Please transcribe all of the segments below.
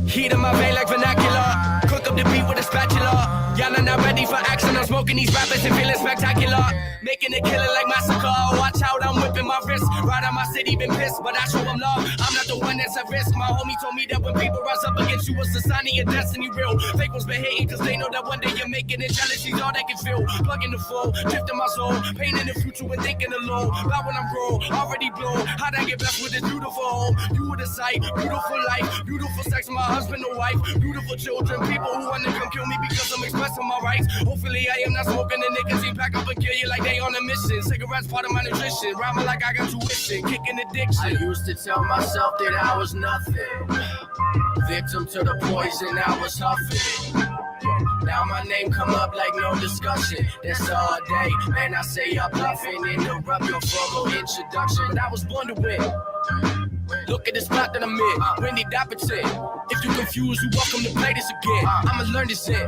Heat in my vein like vernacular. Cook up the beat with a spatula. Y'all are not ready for action. I'm smoking these rappers and feeling spectacular. Making it killing like massacre. Watch out, I'm whipping my wrist. Right on my city, been pissed, but I show them love. I'm not the one that's at risk. My homie told me that when people rise up against you, it's a sign of your destiny real. Fake ones been hating cause they know that one day you're making it. Jealousy's all they can feel. Plugging the flow, drifting my soul. Painting the future when thinking alone. About when I'm grown, already blown. How'd I get blessed with this beautiful home? You were the sight, beautiful life, beautiful sex, my husband and wife, beautiful children, people who want to come kill me because I'm expressing my rights. Hopefully I am not smoking the nicotine, pack up and kill you like they on a mission. Cigarettes part of my nutrition, rhyming like I got tuition, kicking addiction. I used to tell myself that I was nothing, victim to the poison I was huffing. Now my name come up like no discussion. That's all day, man. I say I'm bluffing, interrupt your formal introduction. I was born to win. Look at the spot that I'm in, Wendy Dapperton. If you confused, you welcome to play this again. I'ma learn this in.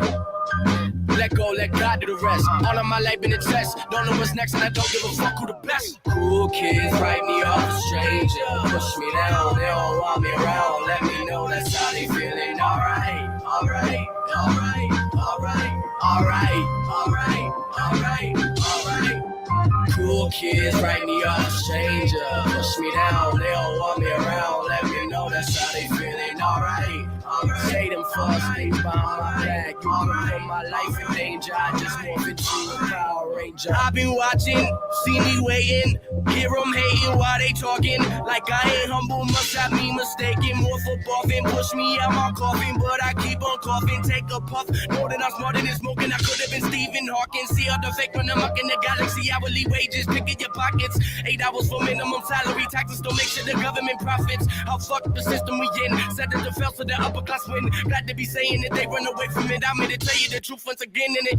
Let go, let God do the rest. All of my life been a test. Don't know what's next and I don't give a fuck who the best. Cool kids write me off a stranger. Push me down, they don't want me around. Let me know that's how they feeling. Alright, alright, alright, alright, alright, alright, alright, alright. Cool kids write me off a stranger. Push me down, they don't want me around. Let me know that's how they feeling. Alright, alright. Say them false things behind my back. You can put my life in danger. I just morph into a Power Ranger. I've been watching, see me waiting. Hear them hating while they talking. Like I ain't humble, must have me mistaken. More for buffing, push me out my coffin. But I keep on coughing, take a puff. Know that I'm smarter than smoking. I could have been Stephen Hawking. See all the fake when I'm up in the galaxy. Hourly wages, picking your pockets. 8 hours for minimum salary. Taxes don't make sure the government profits. How fuck the system we in. Said that the fails so the upper class win. Glad to be saying that they run away from it. I'm here to tell you the truth once again in it.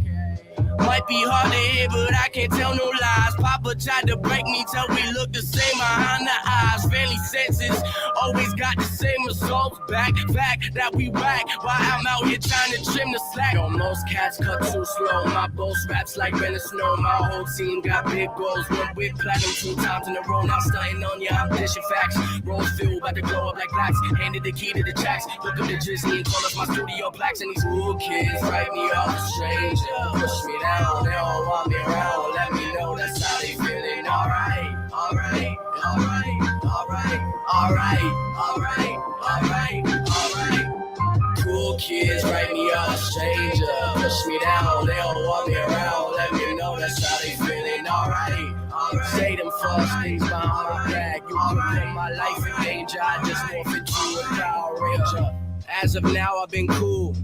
Might be hard to hear, but I can't tell no lies. Papa tried to break me till we look the same behind the eyes. Family senses always got the same results back. Fact that we whack while I'm out here trying to trim the slack. Yo, most cats cut too slow. My boast raps like rain and snow. My whole team got big goals. Went with platinum 2 times in a row. Now stunting on ya, I'm dishing facts. Rolls filled, about to glow up like blacks. Handed the key to the tracks. Look up the Drizzy and call us my studio plaques. And these cool kids write me off a stranger. Push me down, they don't want me around. Let me know that's how they feeling. Alright, alright, alright, alright, alright, alright, alright, alright. Cool kids write me off a stranger. Push me down, they don't want me around. Let me know that's how they feeling. Alright, alright. Say them false things behind my back. You can put my life in danger. I just morph into a Power Ranger. As of now, I've been cool.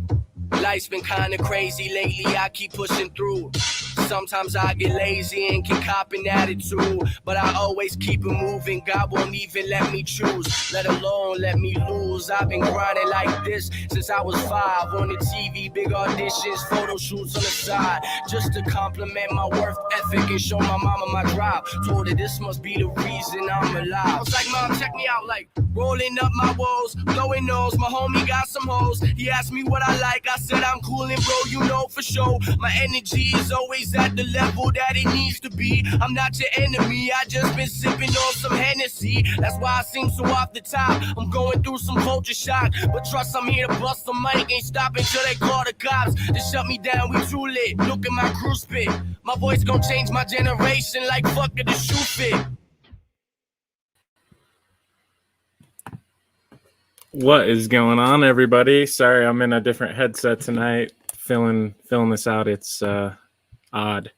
Life's been kinda crazy lately, I keep pushing through. Sometimes I get lazy and can cop an attitude, but I always keep it moving. God won't even let me choose, let alone let me lose. I've been grinding like this since I was 5. On the TV, big auditions, photo shoots on the side, just to compliment my worth ethic and show my mama my drive. Told her this must be the reason I'm alive. I was like, Mom, check me out, like rolling up my woes, blowing nose. My homie got some hoes. He asked me what I like. I said I'm cool and bro, you know for sure. My energy is always at the level that it needs to be. I'm not your enemy, I just been sipping on some Hennessy. That's why I seem so off the top. I'm going through some culture shock, but trust I'm here to bust the mic. Ain't stopping till they call the cops. They shut me down, we too lit. Look at my crew spit. My voice gon' change my generation like fuck it, the shoe fit. What is going on, everybody? Sorry, I'm in a different headset tonight. Filling this out. It's odd.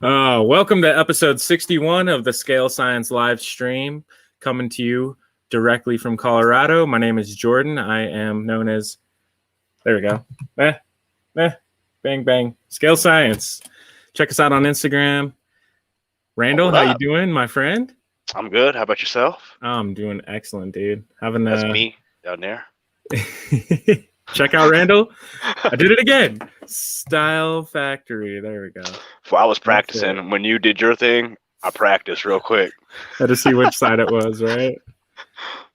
Welcome to episode 61 of the Scale Science live stream, coming to you directly from Colorado. My name is Jordan. I am known as, there we go, bang bang, Scale Science. Check us out on Instagram. Randall, how you doing, my friend? I'm good. How about yourself? I'm doing excellent, dude. That's me down there. Check out Randall. I did it again. Style Factory. There we go. Well, I was practicing. When you did your thing, I practiced real quick. Had to see which side it was, right?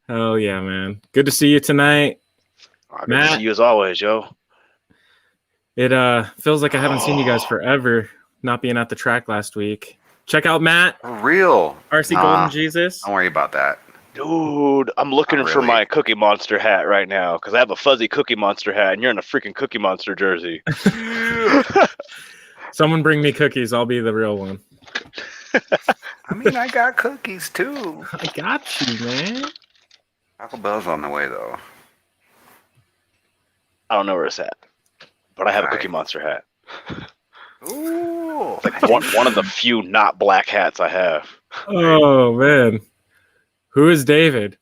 Oh, yeah, man. Good to see you tonight. Good to see you as always, yo. It feels like I haven't seen you guys forever, not being at the track last week. Check out Matt. For real. RC Golden Jesus. Don't worry about that. Dude, I'm looking for my Cookie Monster hat right now because I have a fuzzy Cookie Monster hat, and you're in a freaking Cookie Monster jersey. Someone bring me cookies. I'll be the real one. I mean, I got cookies too. I got you, man. Taco Bell's on the way though. I don't know where it's at, but I have a Cookie Monster hat. Ooh, It's like one of the few not black hats I have. Oh man, who is David?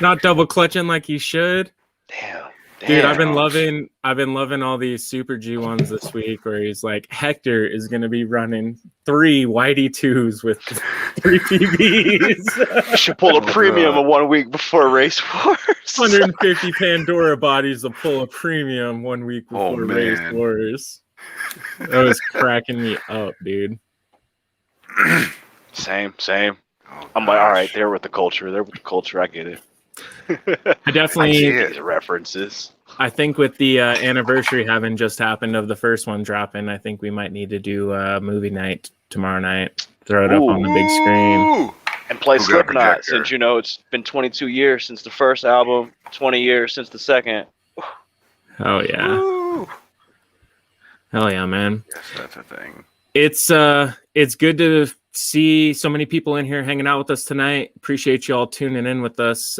Not double clutching like he should. Damn. Dude, I've been loving all these Super G ones this week where he's like, Hector is going to be running 3 Whitey 2s with 3 PBs. I should pull a premium of 1 week before Race Wars. 150 Pandora bodies will pull a premium 1 week before Race Wars. That was cracking me up, dude. Same. Oh, I'm like, all right, they're with the culture. I get it. I definitely these references. I think with the anniversary having just happened of the first one dropping, I think we might need to do a movie night tomorrow night. Throw it up on the big screen. And play Slipknot, since it's been 22 years since the first album, 20 years since the second. Oh yeah. Woo. Hell yeah, man. Yes, that's a thing. It's good to see so many people in here hanging out with us tonight. Appreciate you all tuning in with us.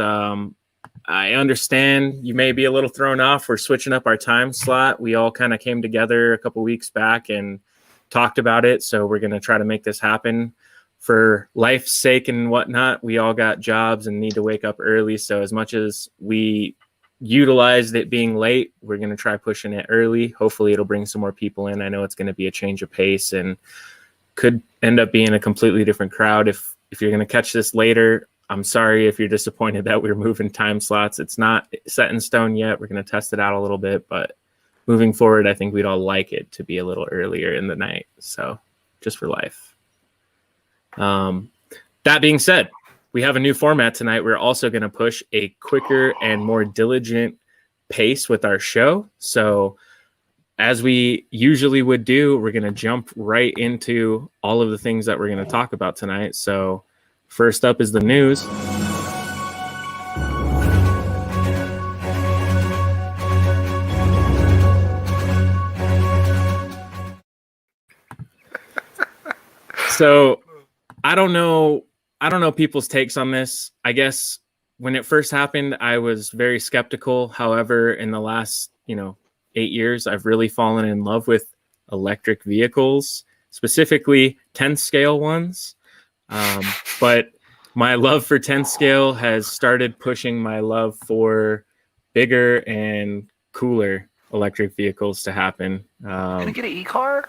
I understand you may be a little thrown off. We're switching up our time slot. We all kind of came together a couple weeks back and talked about it. So we're going to try to make this happen for life's sake and whatnot. We all got jobs and need to wake up early. So as much as we utilized it being late, we're going to try pushing it early. Hopefully it'll bring some more people in. I know it's going to be a change of pace and could end up being a completely different crowd. If you're going to catch this later, I'm sorry if you're disappointed that we're moving time slots. It's not set in stone yet. We're going to test it out a little bit, but moving forward, I think we'd all like it to be a little earlier in the night. So just for life. That being said, we have a new format tonight. We're also going to push a quicker and more diligent pace with our show. So as we usually would do, we're going to jump right into all of the things that we're going to talk about tonight. So first up is the news. So I don't know people's takes on this. I guess when it first happened, I was very skeptical. However, in the last, 8 years, I've really fallen in love with electric vehicles, specifically 10 scale ones. But my love for 10 scale has started pushing my love for bigger and cooler electric vehicles to happen. Can I get an e-car?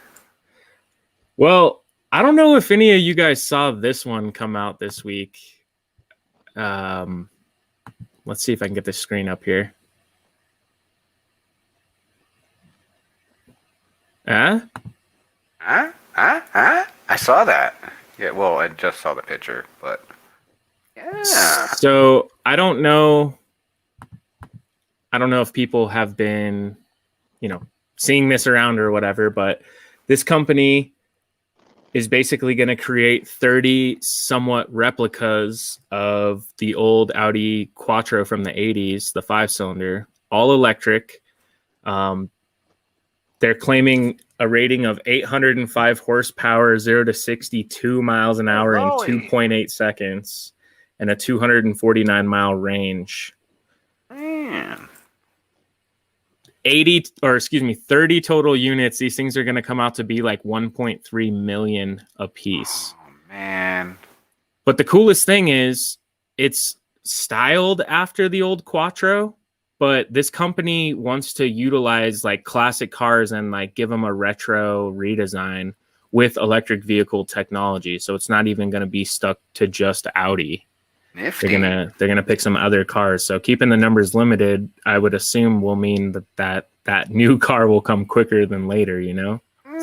Well, I don't know if any of you guys saw this one come out this week. Let's see if I can get this screen up here. I saw that. Yeah, well, I just saw the picture, but yeah. So I don't know if people have been, seeing this around or whatever, but this company is basically going to create 30 somewhat replicas of the old Audi Quattro from the 80s, the 5-cylinder, all electric. They're claiming a rating of 805 horsepower, 0 to 62 miles an hour in 2.8 seconds, and a 249-mile range. Man. 30 total units. These things are going to come out to be like 1.3 million a piece. Oh, man. But the coolest thing is it's styled after the old Quattro, but this company wants to utilize like classic cars and like give them a retro redesign with electric vehicle technology. So it's not even going to be stuck to just Audi. Nifty. They're gonna pick some other cars. So keeping the numbers limited, I would assume will mean that new car will come quicker than later. It's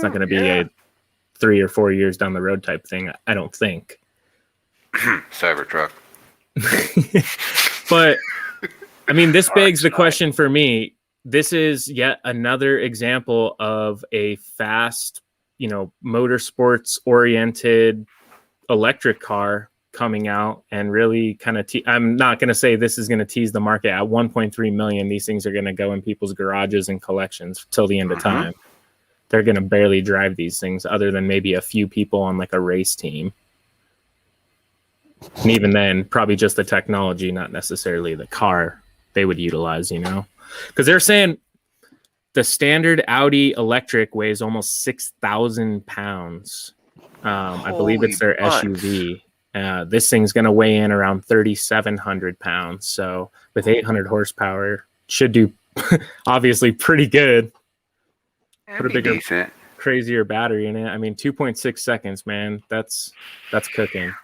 not going to be a 3 or 4 years down the road type thing. I don't think. Cybertruck. But I mean, this begs the question for me. This is yet another example of a fast, motorsports oriented electric car coming out and really kind of I'm not going to say this is going to tease the market. At 1.3 million, these things are going to go in people's garages and collections till the end of time. They're going to barely drive these things other than maybe a few people on like a race team. And even then, probably just the technology, not necessarily the car they would utilize, you know? Because they're saying the standard Audi electric weighs almost 6,000 pounds. I believe it's their SUV. This thing's going to weigh in around 3,700 pounds. So with 800 horsepower, should do obviously pretty good. Put a bigger, decent. crazier battery in it. I mean, 2.6 seconds, man. That's cooking.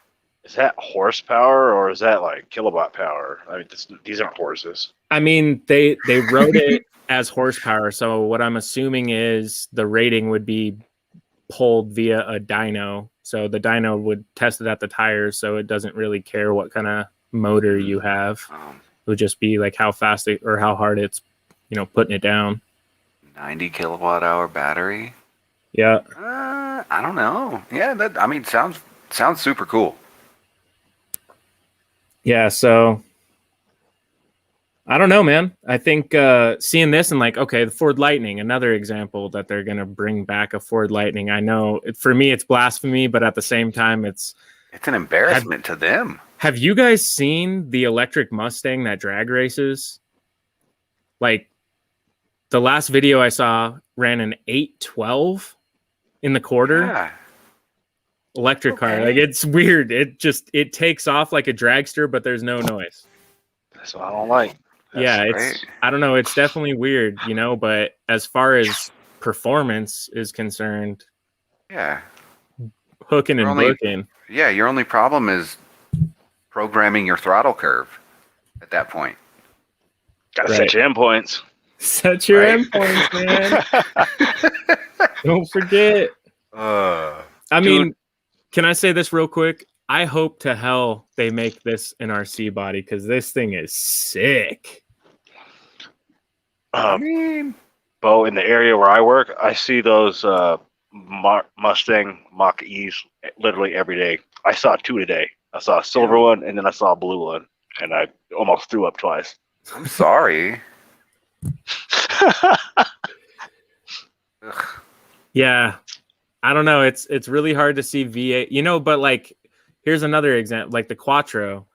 Is that horsepower or is that like kilowatt power? I mean, these aren't horses. I mean, they wrote it as horsepower. So what I'm assuming is the rating would be pulled via a dyno. So the dyno would test it at the tires. So it doesn't really care what kind of motor you have. It would just be like how fast it or how hard it's, you know, putting it down. 90 kilowatt hour battery. Yeah. I don't know. Yeah, that, I mean, sounds super cool. Yeah, so I don't know, man. I think seeing this and like, okay, the Ford Lightning, another example that they're going to bring back a Ford Lightning. I know for me it's blasphemy, but at the same time it's an embarrassment to them. Have you guys seen the electric Mustang that drag races? Like the last video I saw ran an 812 in the quarter. Yeah. Electric car. Like it's weird. It takes off like a dragster, but there's no noise. That's what I don't like. It's I don't know, it's definitely weird, you know, but as far as performance is concerned, yeah, hooking and booking. Yeah, your only problem is programming your throttle curve at that point. Gotta set your endpoints. Set your endpoints, man. Don't forget. I mean, can I say this real quick? I hope to hell they make this an RC body because this thing is sick. I mean, Bo, in the area where I work, I see those Mustang Mach-E's literally every day. I saw 2 today. I saw a silver one and then I saw a blue one, and I almost threw up twice. I'm sorry. Yeah. I don't know. It's really hard to see V8, you know, but like, here's another example, like the Quattro,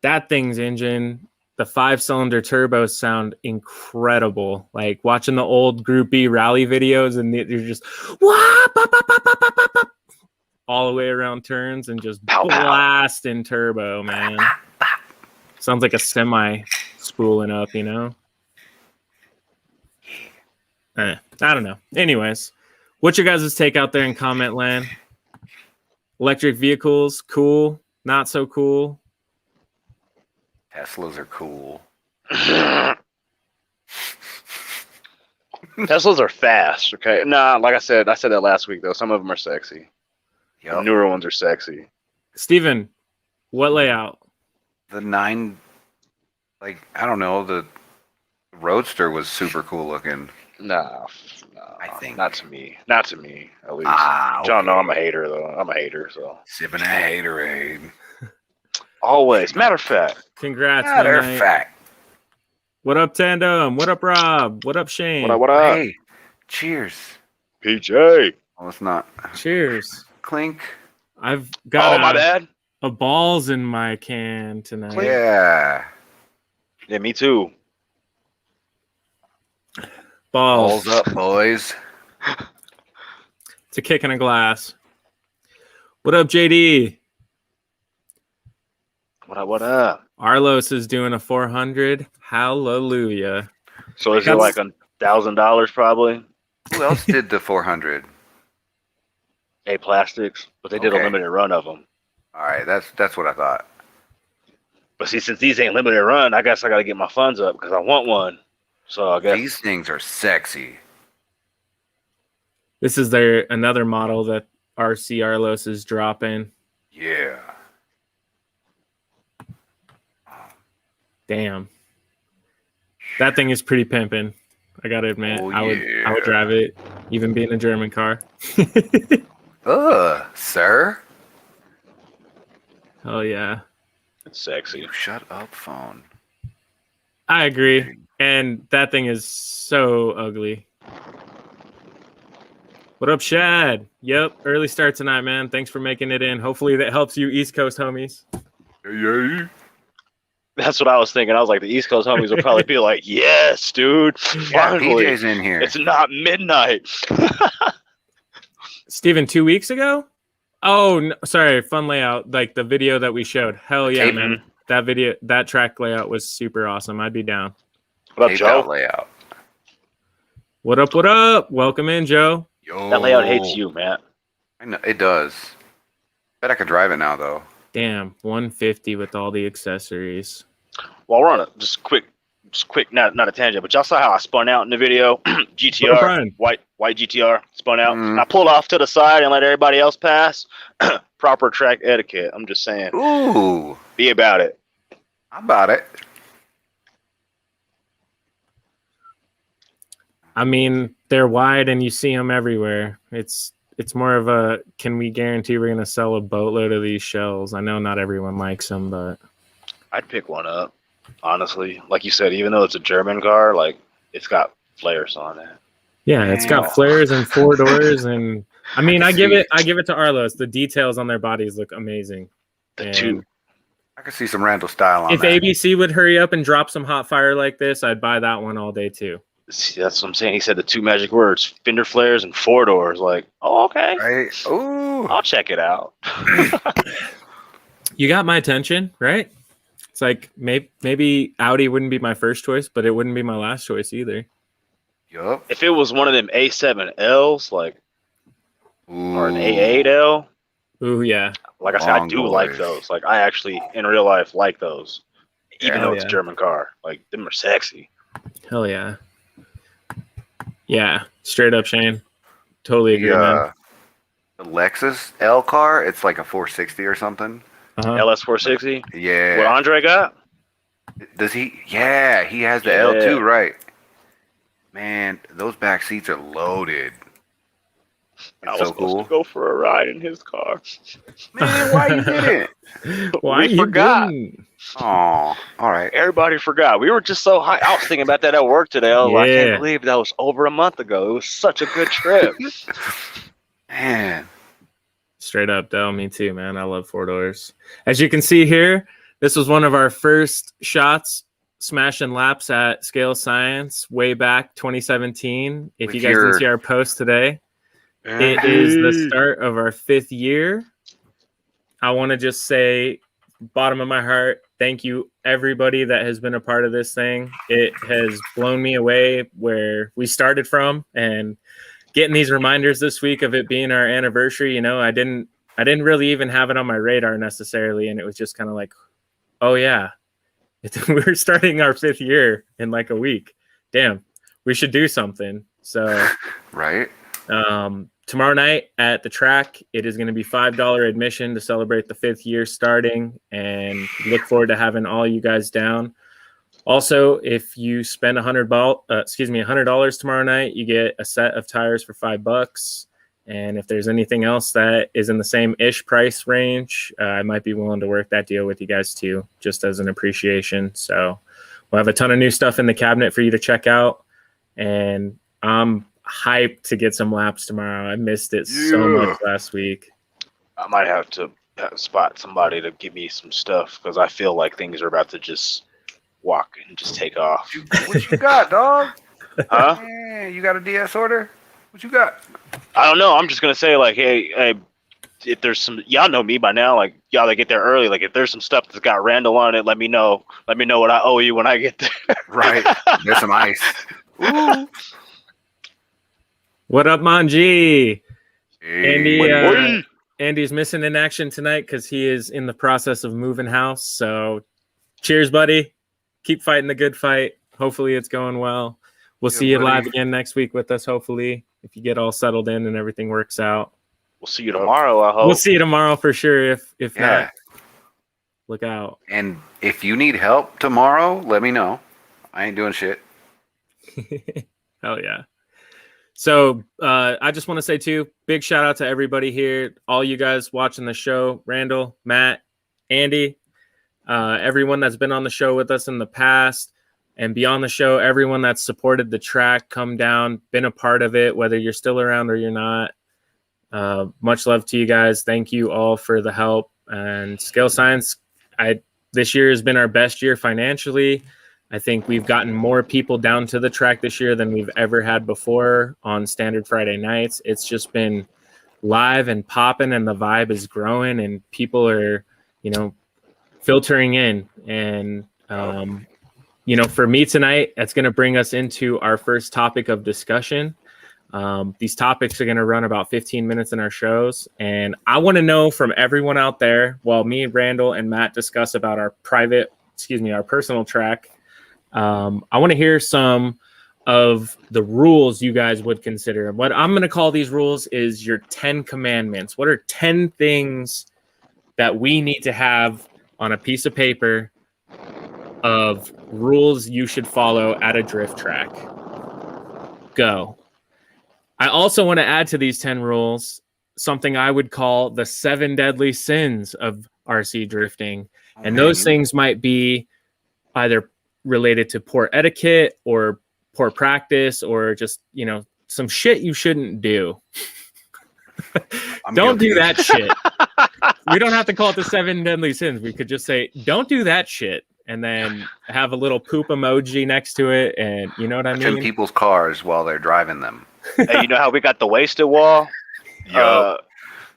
that thing's engine, the 5-cylinder turbos sound incredible. Like watching the old Group B rally videos and they're just all the way around turns and just blasting turbo, man. Sounds like a semi spooling up, you know? I don't know. Anyways. What's your guys' take out there in comment land? Electric vehicles, cool, not so cool. Teslas are cool. Teslas are fast, okay? Nah, like I said that last week, though. Some of them are sexy. Yep. The newer ones are sexy. Steven, what layout? The 9, like, I don't know, the Roadster was super cool looking. No, I think not to me. Not to me, at least. Okay. John, no, I'm a hater though. I'm a hater, so Sipping a haterade. always. Matter of fact. Congrats, Matter of man. fact. What up, Tandem? What up, Rob? What up, Shane? What up? Hey, cheers. PJ. Oh, it's not. Cheers. Clink. I've got my bad. a balls in my can tonight. Yeah. Yeah, me too. Balls. Balls up, boys. It's a kick in a glass. What up, JD? What up? Arlos is doing a 400. Hallelujah. So is it like $1,000 probably? Who else did the 400? A Plastics, but they did a limited run of them. All right, that's what I thought. But see, since these ain't limited run, I guess I got to get my funds up because I want one. So I guess These things are sexy. This is another model that RC Arlos is dropping. Yeah. Damn. That thing is pretty pimping. I gotta admit. Oh, I would drive it, even being a German car. Sir. Hell yeah. It's sexy. You shut up, phone. I agree. And that thing is so ugly. What up, Shad? Yep, early start tonight, man. Thanks for making it in. Hopefully that helps you East Coast homies. Yeah. That's what I was thinking. I was like, the East Coast homies will probably be like, yes, dude. Yeah, Finally. PJ's in here. It's not midnight. Steven, 2 weeks ago? Oh, no, sorry. Fun layout. Like the video that we showed. Hell yeah, man. That track layout was super awesome. I'd be down. What up, Taped Joe? out layout. What up? What up? Welcome in, Joe. Yo. That layout hates you, man. I know, it does. Bet I could drive it now, though. Damn, 150 with all the accessories. While we're on it, just quick, not a tangent, but y'all saw how I spun out in the video. GTR, Brian. white GTR, spun out. I pulled off to the side and let everybody else pass. Proper track etiquette. I'm just saying. Ooh. Be about it. How about it? I mean, they're wide and you see them everywhere. It's more of a, can we guarantee we're going to sell a boatload of these shells? I know not everyone likes them, but I'd pick one up, honestly. Like you said, even though it's a German car, like it's got flares on it. yeah, it's got flares and 4 doors. And I mean, I give it to Arlos. The details on their bodies look amazing. The two. I could see some Randall style on If that. ABC would hurry up and drop some hot fire like this, I'd buy that one all day too. See, that's what I'm saying. He said the 2 magic words: fender flares and 4 doors. Like, oh, okay. Right? Ooh. I'll check it out. You got my attention, right? It's like maybe Audi wouldn't be my first choice, but it wouldn't be my last choice either. Yup. If it was one of them A7Ls, like, or an Ooh. A8L, Ooh, yeah. like I said, I Long do like boys. those. Like, I actually, in real life, like those. Even Yeah. though it's a Yeah. German car. Like, them are sexy. Hell yeah. Yeah, straight up, Shane. Totally agree, man. The Lexus L car, it's like a 460 or something. Uh-huh. LS460. Yeah. What Andre got? Does he? Yeah, he has the Yeah. L2, right? Man, those back seats are loaded. I It's was so supposed cool. to go for a ride in his car. Man, why you didn't? Why We you forgot. didn't? Oh, all right. Everybody forgot. We were just so high. I was thinking about that at work today. I was like, I Yeah. can't believe that was over a month ago. It was such a good trip. Man, Straight up, though. Me too, man. I love 4 doors. As you can see here, this was one of our first shots, smashing laps at Scale Science way back 2017. If With you guys didn't see our post today, it is the start of our 5th year. I want to just say, bottom of my heart, thank you everybody that has been a part of this thing. It has blown me away where we started from, and getting these reminders this week of it being our anniversary. You know, I didn't really even have it on my radar necessarily, and it was just kind of like, oh yeah, we're starting our 5th year in like a week. Damn, we should do something. So right? tomorrow night at the track, it is going to be $5 admission to celebrate the 5th year starting, and look forward to having all you guys down. Also, if you spend $100 tomorrow night, you get a set of tires for $5. And if there's anything else that is in the same-ish price range, I might be willing to work that deal with you guys too, just as an appreciation. So we'll have a ton of new stuff in the cabinet for you to check out. And I'm hyped to get some laps tomorrow. I missed it so much last week. I might have to spot somebody to give me some stuff because I feel like things are about to just walk and just take off. What you got, dog? Huh? Man, you got a DS order? What you got? I don't know. I'm just gonna say like, hey, if there's some, y'all know me by now. Like y'all that get there early. Like if there's some stuff that's got Randall on it, let me know. Let me know what I owe you when I get there. Right. There's some ice. Ooh. What up, Manji? Hey. Andy's missing in action tonight because he is in the process of moving house. So cheers, buddy. Keep fighting the good fight. Hopefully it's going well. We'll see you live again next week with us, hopefully, if you get all settled in and everything works out. We'll see you tomorrow, I hope. We'll see you tomorrow for sure. If Yeah. not, look out. And if you need help tomorrow, let me know. I ain't doing shit. Hell yeah. So I just want to say, too, big shout out to everybody here, all you guys watching the show, Randall, Matt, Andy, everyone that's been on the show with us in the past and beyond the show, everyone that's supported the track, come down, been a part of it, whether you're still around or you're not. Much love to you guys. Thank you all for the help. And Scale Science, this year has been our best year financially. I think we've gotten more people down to the track this year than we've ever had before on standard Friday nights. It's just been live and popping, and the vibe is growing, and people are, filtering in. And, for me tonight, that's going to bring us into our first topic of discussion. These topics are going to run about 15 minutes in our shows. And I want to know from everyone out there, while me, Randall, and Matt discuss about our personal track, I want to hear some of the rules you guys would consider. What I'm going to call these rules is your 10 commandments. What are 10 things that we need to have on a piece of paper of rules you should follow at a drift track? Go. I also want to add to these 10 rules something I would call the 7 deadly sins of RC drifting. And those things might be either related to poor etiquette or poor practice, or just, some shit you shouldn't do. Don't do that shit. We don't have to call it the 7 deadly sins. We could just say, don't do that shit. And then have a little poop emoji next to it. And you know what I mean? In people's cars while they're driving them. Hey, you know how we got the wasted wall?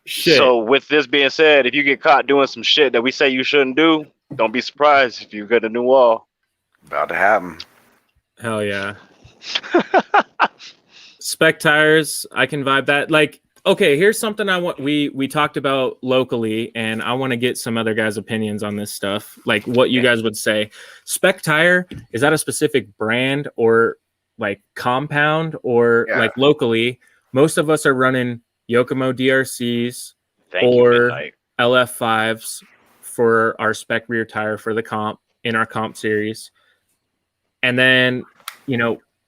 Shit. So with this being said, if you get caught doing some shit that we say you shouldn't do, don't be surprised if you get a new wall. About to happen. Hell yeah. Spec tires, I can vibe that. Like, okay, here's something I want. We talked about locally, and I want to get some other guys' opinions on this stuff. Like what you guys would say. Spec tire, is that a specific brand or like compound, or like locally? Most of us are running Yokomo DRCs or LF5s for our spec rear tire for the comp in our comp series. And then,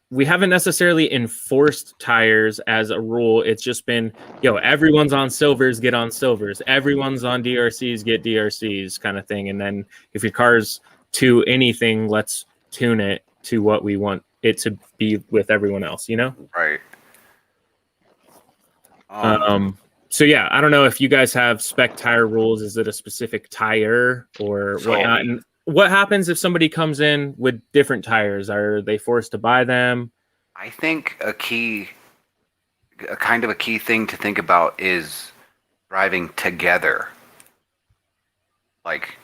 we haven't necessarily enforced tires as a rule. It's just been, everyone's on silvers, get on silvers. Everyone's on DRCs, get DRCs kind of thing. And then if your car's to anything, let's tune it to what we want it to be with everyone else, Right. So yeah, I don't know if you guys have spec tire rules. Is it a specific tire or whatnot? And what happens if somebody comes in with different tires? Are they forced to buy them? I think a kind of a key thing to think about is driving together. Like,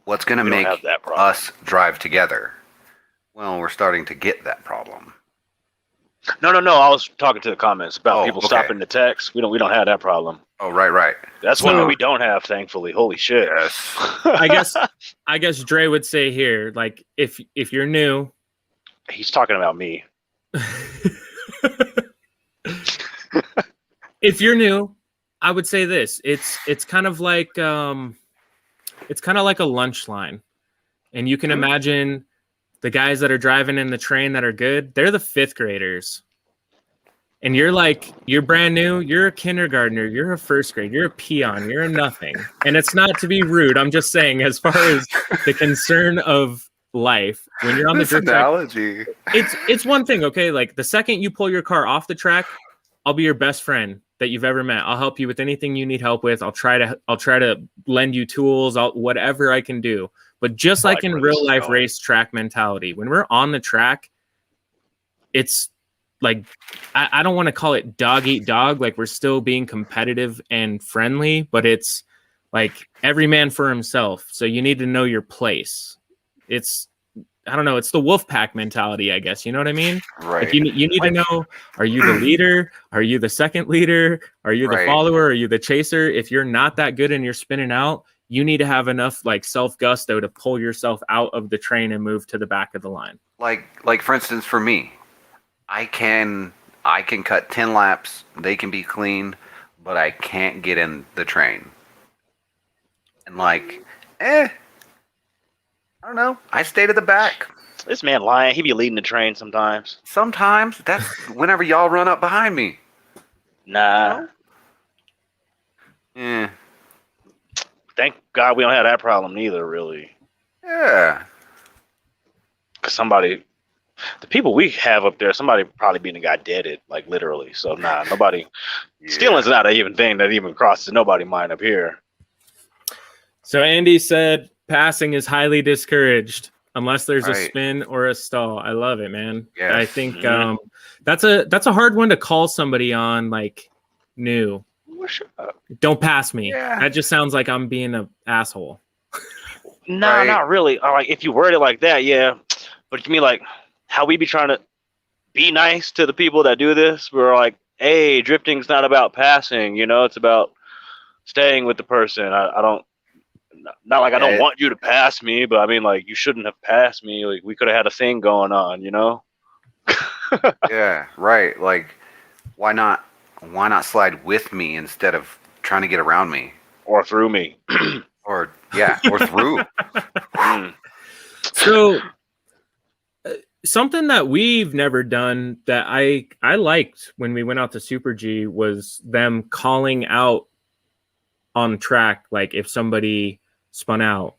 what's going to make us drive together? Well, we're starting to get that problem. No. I was talking to the comments about people stopping the text. We don't have that problem. Oh, right. That's one that we don't have, thankfully. Holy shit. Yes. I guess Dre would say here, like, if you're new. He's talking about me. If you're new, I would say this. It's kind of like a lunch line. And you can imagine the guys that are driving in the train that are good, they're the 5th graders. And you're brand new, you're a kindergartner, you're a 1st grade, you're a peon, you're a nothing. And it's not to be rude. I'm just saying, as far as the concern of life, when you're on the dirt analogy, track, it's one thing, okay? Like the second you pull your car off the track, I'll be your best friend that you've ever met. I'll help you with anything you need help with. I'll try to lend you tools, whatever I can do. But just like in real life race track mentality, when we're on the track, it's like, I don't want to call it dog eat dog. Like we're still being competitive and friendly, but it's like every man for himself. So you need to know your place. It's the wolf pack mentality, I guess. You know what I mean? Right. Like you need to know, are you the leader? Are you the second leader? Are you the follower? Are you the chaser? If you're not that good and you're spinning out, you need to have enough like self gusto to pull yourself out of the train and move to the back of the line. Like for instance, for me, I can cut 10 laps. They can be clean, but I can't get in the train. And I don't know. I stay to the back. This man lying. He be leading the train sometimes. Sometimes. That's whenever y'all run up behind me. Nah. Yeah. thank God we don't have that problem neither, really. Yeah. Because the people we have up there, somebody probably being a guy deaded, like literally. So nobody. Stealing's not an even thing that even crosses nobody's mind up here. So Andy said passing is highly discouraged unless there's a spin or a stall. I love it, man. Yes. I think that's a hard one to call somebody on, like, new. Don't pass me. Yeah. That just sounds like I'm being an asshole. No, not really. Like, if you word it like that, yeah. But you mean like how we be trying to be nice to the people that do this? We're like, hey, drifting's not about passing, it's about staying with the person. I don't want you to pass me, but I mean, like, you shouldn't have passed me. Like, we could have had a thing going on, Yeah, right. Like, why not slide with me instead of trying to get around me or through me? or through. So something that we've never done that I liked when we went out to Super G was them calling out on track, like if somebody spun out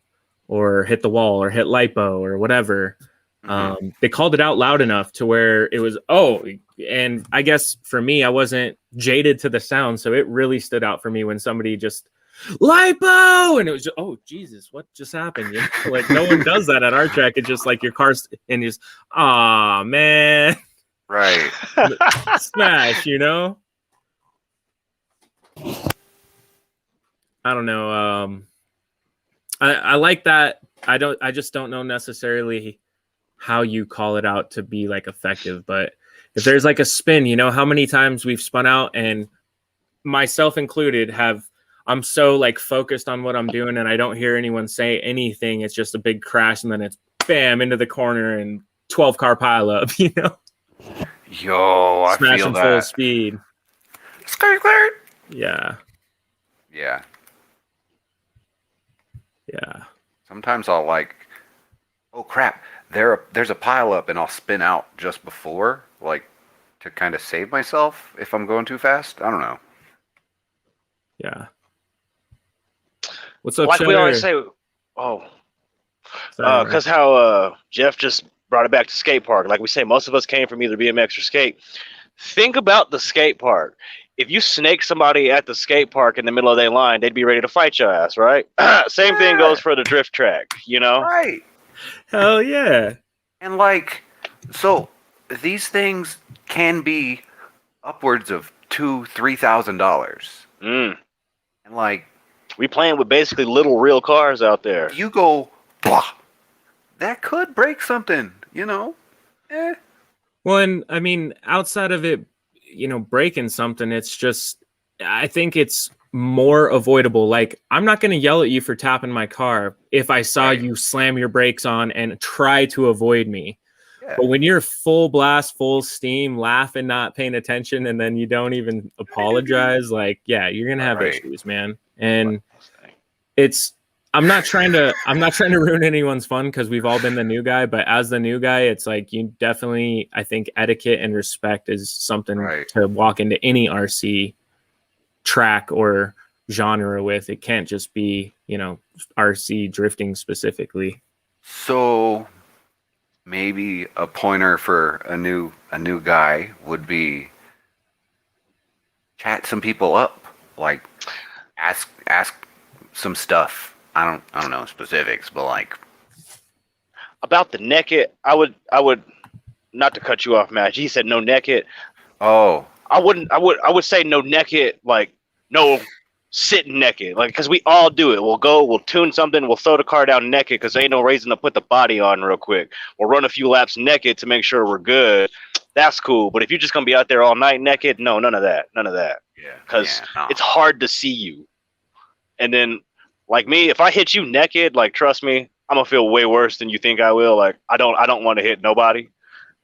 or hit the wall or hit lipo or whatever. They called it out loud enough to where it was, and I guess for me, I wasn't jaded to the sound, so it really stood out for me when somebody just lipo, and it was just, oh Jesus, what just happened? Like, no one does that at our track. It's just like your car's and just, ah, man, right, smash, I don't know. I like that. I just don't know necessarily how you call it out to be like effective, but if there's like a spin, how many times we've spun out, and myself included, I'm so like focused on what I'm doing and I don't hear anyone say anything. It's just a big crash and then it's bam into the corner and 12 car pile up, Yo, I smashing feel that. Full speed. Skirt. Yeah. Yeah. Yeah. Sometimes I'll like, oh crap, there's a pile up, and I'll spin out just before, like, to kind of save myself if I'm going too fast. I don't know. Yeah. What's up, like Cheddar? We always say, because how Jeff just brought it back to skate park. Like we say, most of us came from either BMX or skate. Think about the skate park. If you snake somebody at the skate park in the middle of their line, they'd be ready to fight your ass, right? Same thing goes for the drift track, Right. Hell yeah. And like, so these things can be upwards of $2,000-$3,000. And like, we playing with basically little real cars out there. You go, blah, that could break something, Well, and I mean, outside of it, breaking something, it's just, I think it's more avoidable. Like, I'm not going to yell at you for tapping my car if I saw you slam your brakes on and try to avoid me. Yeah. But when you're full blast, full steam, laughing, not paying attention, and then you don't even apologize, like, yeah, you're going to have issues, man. And I'm not trying to ruin anyone's fun, because we've all been the new guy, but as the new guy, it's like, you definitely, I think etiquette and respect is something to walk into any RC track or genre with. It can't just be, RC drifting specifically. So maybe a pointer for a new guy would be chat some people up, like ask some stuff. I don't know specifics, but like about the naked, I would not to cut you off, Matt. He said no naked. Oh, I would say no naked, like no sitting naked, like, because we all do it. We'll tune something, we'll throw the car down naked because there ain't no reason to put the body on real quick. We'll run a few laps naked to make sure we're good. That's cool. But if you're just gonna be out there all night naked, no, none of that. Yeah, because it's hard to see you. And then, like me, if I hit you naked, like, trust me, I'm gonna feel way worse than you think I will. Like, I don't want to hit nobody,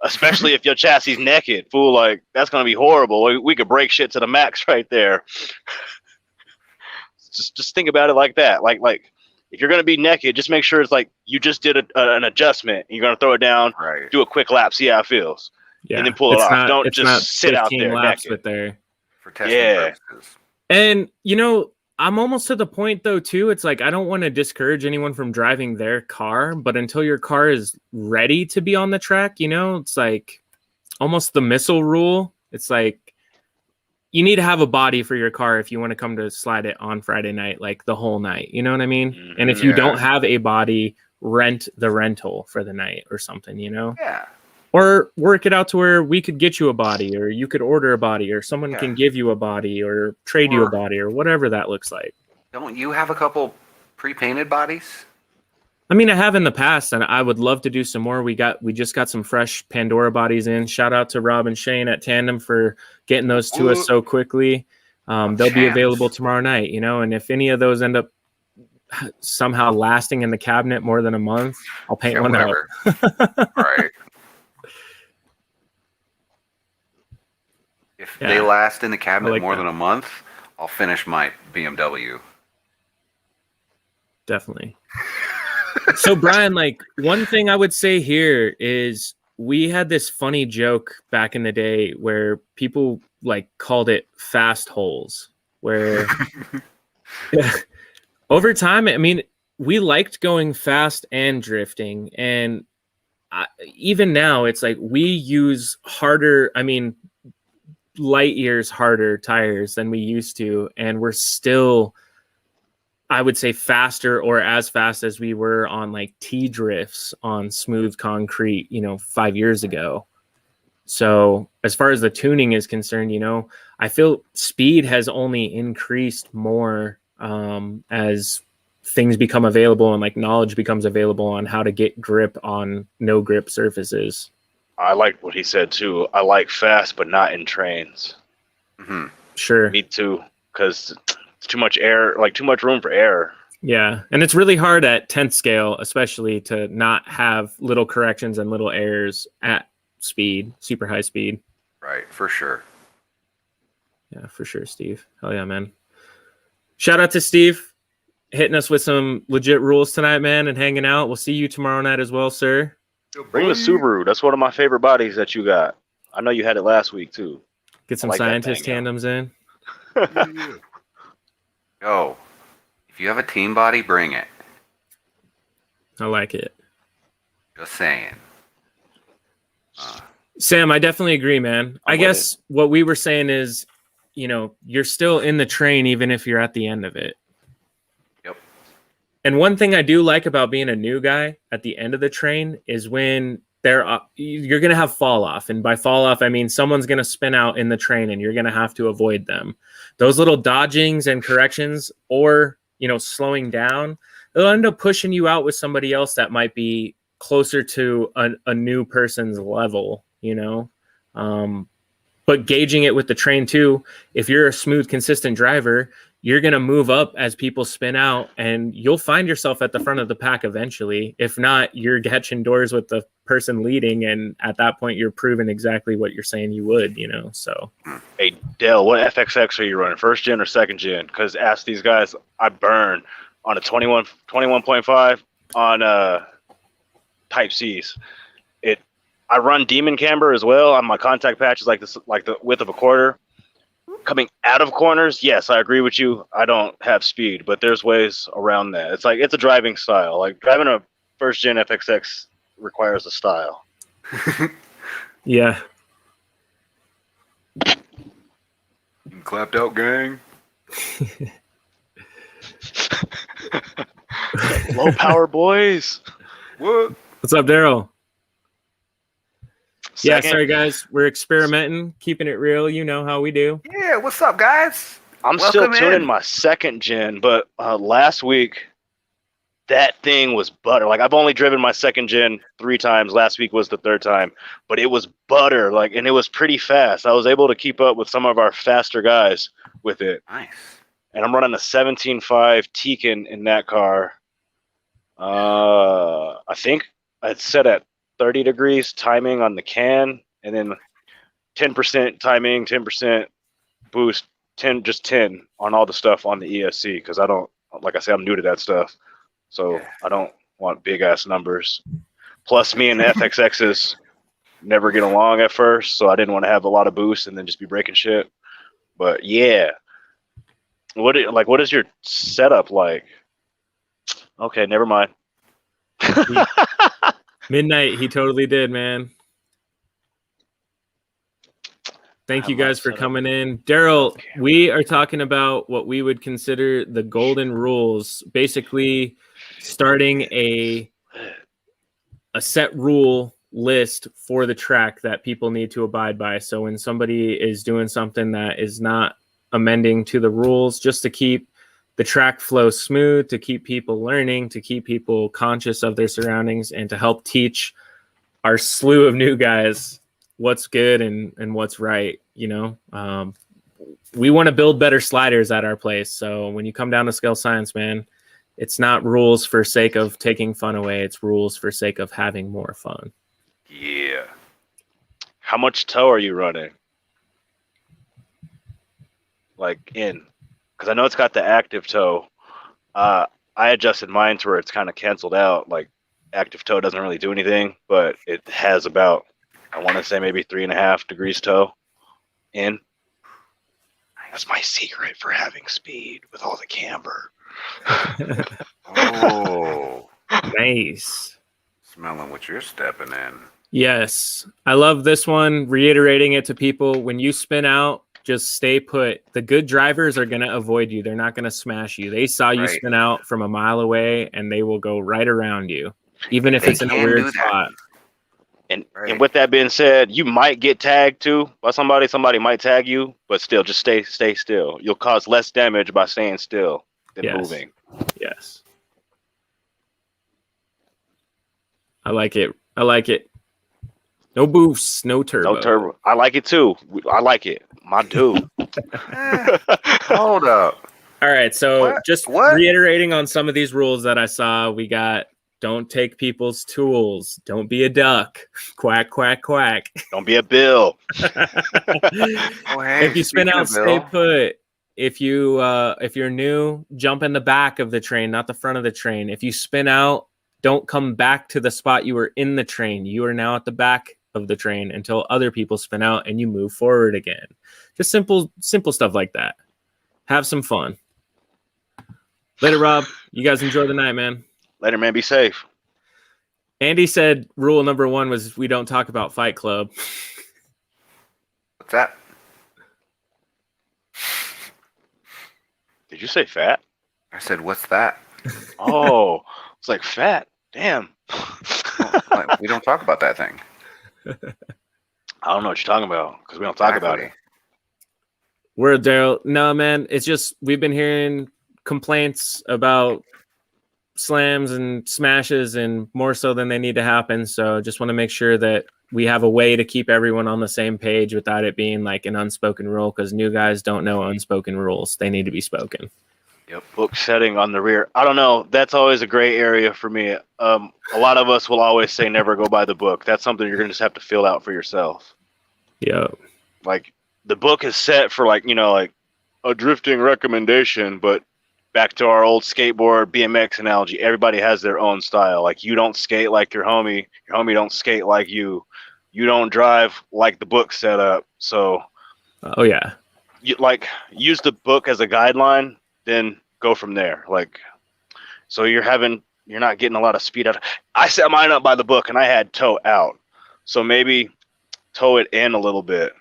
especially if your chassis naked, fool. Like, that's gonna be horrible. We could break shit to the max right there. Just think about it like that. Like if you're gonna be naked, just make sure it's like you just did an adjustment. You're gonna throw it down, do a quick lap, see how it feels, and then pull it off. Don't just sit out there naked. There for testing purposes. And I'm almost to the point though too. It's like I don't want to discourage anyone from driving their car, but until your car is ready to be on the track, it's like almost the missile rule. It's like you need to have a body for your car if you want to come to slide it on Friday night, like the whole night. You know what I mean? And if you don't have a body, rent the rental for the night or something, Yeah. Or work it out to where we could get you a body, or you could order a body, or someone can give you a body or trade you a body, or whatever that looks like. Don't you have a couple pre-painted bodies? I mean, I have in the past, and I would love to do some more. We just got some fresh Pandora bodies in. Shout out to Rob and Shane at Tandem for getting those to us so quickly. They'll be available tomorrow night, and if any of those end up somehow lasting in the cabinet more than a month, I'll paint one out. Right. If they last in the cabinet more than a month, I'll finish my BMW. Definitely. So, Brian, like, one thing I would say here is we had this funny joke back in the day where people like called it fast holes, where over time, I mean, we liked going fast and drifting. And even now, it's like we use harder, light years harder tires than we used to, and we're still, I would say, faster or as fast as we were on like T drifts on smooth concrete 5 years ago. So as far as the tuning is concerned, I feel speed has only increased more as things become available and like knowledge becomes available on how to get grip on no grip surfaces. I like what he said too. I like fast, but not in trains. Mm-hmm. Sure. Me too, because it's too much air, like too much room for error. Yeah, and it's really hard at 10th scale, especially to not have little corrections and little errors at speed, super high speed. Right, for sure. Yeah, for sure, Steve. Hell yeah, man. Shout out to Steve, hitting us with some legit rules tonight, man, and hanging out. We'll see you tomorrow night as well, sir. Bring the Subaru. That's one of my favorite bodies that you got. I know you had it last week too. Get some scientist tandems in. Yo, if you have a team body, bring it. I like it. Just saying. Sam, I definitely agree, man. I guess what we were saying is, you're still in the train even if you're at the end of it. Yep. And one thing I do like about being a new guy at the end of the train is when you're going to have fall off. And by fall off, I mean someone's going to spin out in the train and you're going to have to avoid them. Those little dodgings and corrections or, slowing down, they'll end up pushing you out with somebody else that might be closer to a new person's level, but gauging it with the train too. If you're a smooth, consistent driver, you're going to move up as people spin out and you'll find yourself at the front of the pack eventually. If not, you're catching doors with the person leading. And at that point, you're proving exactly what you're saying you would, so. Hey, Dale, what FXX are you running? First gen or second gen? Because ask these guys, I burn on a 21.5 on Type C's. I run Demon Camber as well. On my contact patch is like this, like the width of a quarter. Coming out of corners, yes, I agree with you. I don't have speed, but there's ways around that. It's like it's a driving style. Like driving a first gen FXX requires a style. Yeah. Clapped out, gang. Low power boys. What? What's up, Daryl? Yeah, Second. sorry guys, we're experimenting, keeping it real. You know how we do. Yeah, what's up, guys? I'm Welcome still tuning in. my second gen, but last week that thing was butter. Like I've only driven my second gen 3 times. Last week was the 3rd time, but it was butter. Like, and it was pretty fast. I was able to keep up with some of our faster guys with it. Nice. And I'm running a 17.5 Tekin in that car. I think it's set at 30 degrees timing on the can, and then 10% timing, 10% boost, 10 on all the stuff on the ESC, because I don't, like I said, I'm new to that stuff, so Yeah. I don't want big ass numbers. Plus, me and the FXXs never get along at first, so I didn't want to have a lot of boost and then just be breaking shit. But yeah, What is your setup like? Okay, never mind. Midnight, he totally did, man. Thank you guys for coming in. Daryl, we are talking about what we would consider the golden rules, basically starting a set rule list for the track that people need to abide by. So when somebody is doing something that is not amending to the rules, just to keep the track flow smooth, to keep people learning, to keep people conscious of their surroundings, and to help teach our slew of new guys what's good and what's right. You know, we want to build better sliders at our place. So when you come down to scale science, man, it's not rules for sake of taking fun away. It's rules for sake of having more fun. Yeah. How much toe are you running? Like in? Because I know it's got the active toe. I adjusted mine to where it's kind of canceled out. Like active toe doesn't really do anything, but it has about, I want to say maybe 3.5 degrees toe in. That's my secret for having speed with all the camber. Oh, Nice. smelling what you're stepping in. Yes. I love this one. Reiterating it to people. When you spin out, just stay put. The good drivers are going to avoid you. They're not going to smash you. They saw you Right. spin out from a mile away and they will go right around you, even if They it's in a can weird do that. spot. And Right. and with that being said, you might get tagged too by somebody. Somebody might tag you, but still, just stay still. You'll cause less damage by staying still than Yes. moving. Yes. I like it. I like it. No boosts, no turbo. No turbo. I like it too. I like it. My dude. Hold up. All right, so What? just What? reiterating on some of these rules that I saw, we got don't take people's tools, don't be a duck, quack, quack, quack. Don't be a bill. Oh, hey, If you spin speaking out, of stay Bill, put. If you're new, jump in the back of the train, not the front of the train. If you spin out, don't come back to the spot you were in the train. You are now at the back of the train until other people spin out and you move forward again. Just simple stuff like that. Have some fun. Later, Rob. You guys enjoy the night, man. Later, man. Be safe. Andy said rule number 1 was we don't talk about Fight Club. what's that? Did you say fat? I said, what's that? Oh, it's like fat. Damn. Like, we don't talk about that thing. I don't know what you're talking about because we don't talk about it. Exactly. We're Daryl. No, man. It's just we've been hearing complaints about slams and smashes and more so than they need to happen. So just want to make sure that we have a way to keep everyone on the same page without it being like an unspoken rule, because new guys don't know unspoken rules. They need to be spoken. Yep. Book setting on the rear. I don't know. That's always a gray area for me. A lot of us will always say never go by the book. That's something you're going to just have to fill out for yourself. Yeah. Like the book is set for like a drifting recommendation, but back to our old skateboard BMX analogy, everybody has their own style. Like you don't skate like your homie don't skate like you don't drive like the book set up. So Oh yeah. you like use the book as a guideline, then go from there. Like so you're not getting a lot of speed out. I set mine up by the book and I had toe out. So maybe toe it in a little bit.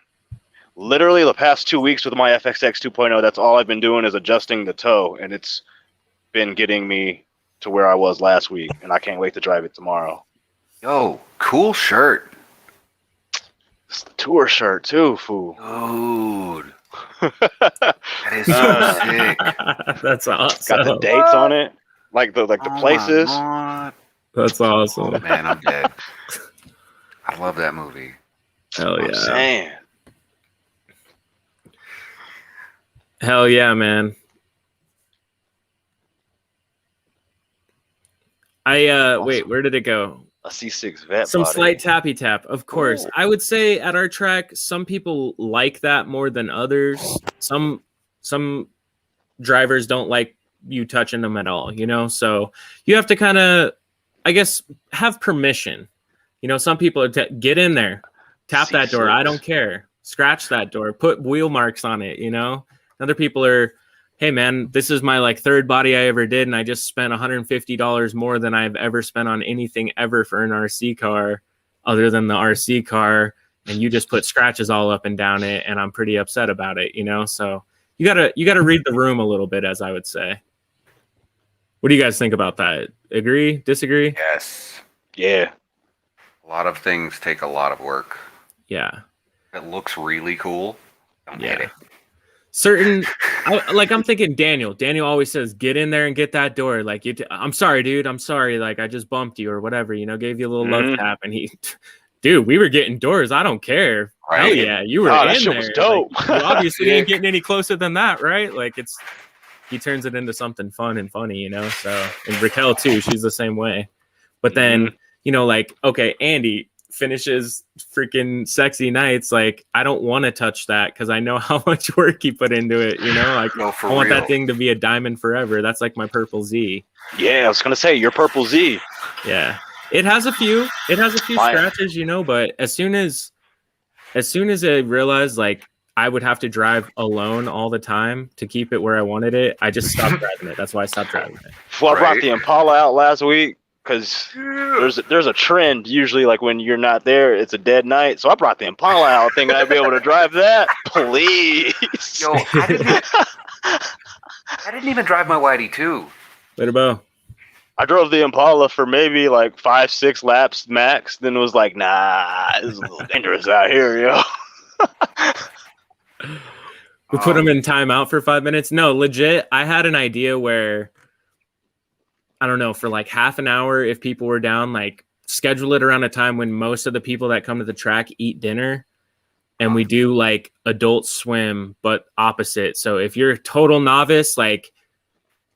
Literally the past 2 weeks with my FXX 2.0, that's all I've been doing is adjusting the toe, and it's been getting me to where I was last week, and I can't wait to drive it tomorrow. Yo, cool shirt. It's the tour shirt too, fool. Dude. That is so sick. That's awesome. Got the dates on it, like the Oh my places. God. That's awesome. Oh, man, I'm dead. I love that movie. Hell I'm yeah. saying. Hell yeah, man. Wait, where did it go? A C6 vet Some body. slight tappy tap, of course. Ooh. I would say at our track, some people like that more than others. Some drivers don't like you touching them at all, So you have to kind of, I guess, have permission. Some people are get in there, tap that door. I don't care. Scratch that door. Put wheel marks on it. Other people are, hey man, this is my like third body I ever did, and I just spent $150 more than I've ever spent on anything ever for an RC car other than the RC car, and you just put scratches all up and down it, and I'm pretty upset about it, you know? So you gotta read the room a little bit, as I would say. What do you guys think about that? Agree? Disagree? Yes. Yeah. A lot of things take a lot of work. Yeah. It looks really cool. Don't hit it. Certain, I'm thinking Daniel. Daniel always says, "Get in there and get that door." Like, I'm sorry, dude. I'm sorry. Like, I just bumped you or whatever. You know, gave you a little love tap, and dude, we were getting doors. I don't care. Right. Hell yeah, you were in that shit there. was dope. Like, you obviously ain't getting any closer than that, right? Like, he turns it into something fun and funny, you know. So, and Raquel too. She's the same way. But then, you know, like, okay, Andy finishes freaking Sexy Nights. Like, I don't want to touch that because I know how much work he put into it, you know. Like, No, for I want real. that thing to be a diamond forever. That's like my purple Z. Yeah, I was gonna say your purple Z. Yeah, it has a few Mine. scratches, you know. But as soon as I realized like I would have to drive alone all the time to keep it where I wanted it, I just stopped driving it. That's why I stopped driving it. Well, I brought Right. the Impala out last week because there's a trend usually like when you're not there, it's a dead night. So I brought the Impala out thinking I'd be able to drive that. Please. Yo, I didn't even drive my Whitey too. Later, Bo. I drove the Impala for maybe like 5-6 laps max. Then it was like, nah, this is a little dangerous out here, yo. We put them in timeout for 5 minutes. No, legit. I had an idea where, I don't know, for like half an hour, if people were down, like schedule it around a time when most of the people that come to the track eat dinner, and we do like adult swim, but opposite. So if you're a total novice, like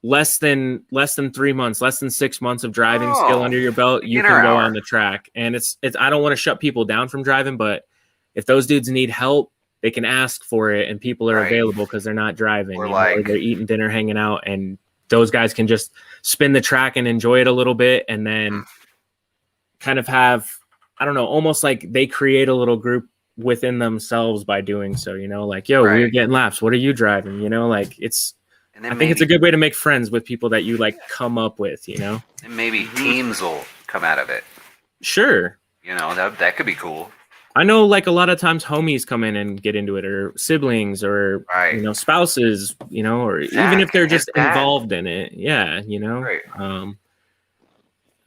less than 3 months, less than 6 months of driving skill under your belt, you beginner can go hour. on the track. And it's I don't want to shut people down from driving, but if those dudes need help, they can ask for it, and people are Right. available because they're not driving. Or you know, like- or they're eating dinner, hanging out, and those guys can just spin the track and enjoy it a little bit, and then kind of have, I don't know, almost like they create a little group within themselves by doing so. You know, like, yo, we're Right. getting laps. What are you driving? You know, like And then I think it's a good way to make friends with people that you like come up with. You know, and maybe teams will come out of it. sure. You know, that could be cool. I know, like, a lot of times homies come in and get into it, or siblings, or Right. you know, spouses, you know, or even if they're just his dad. involved in it. Yeah, you know. Right.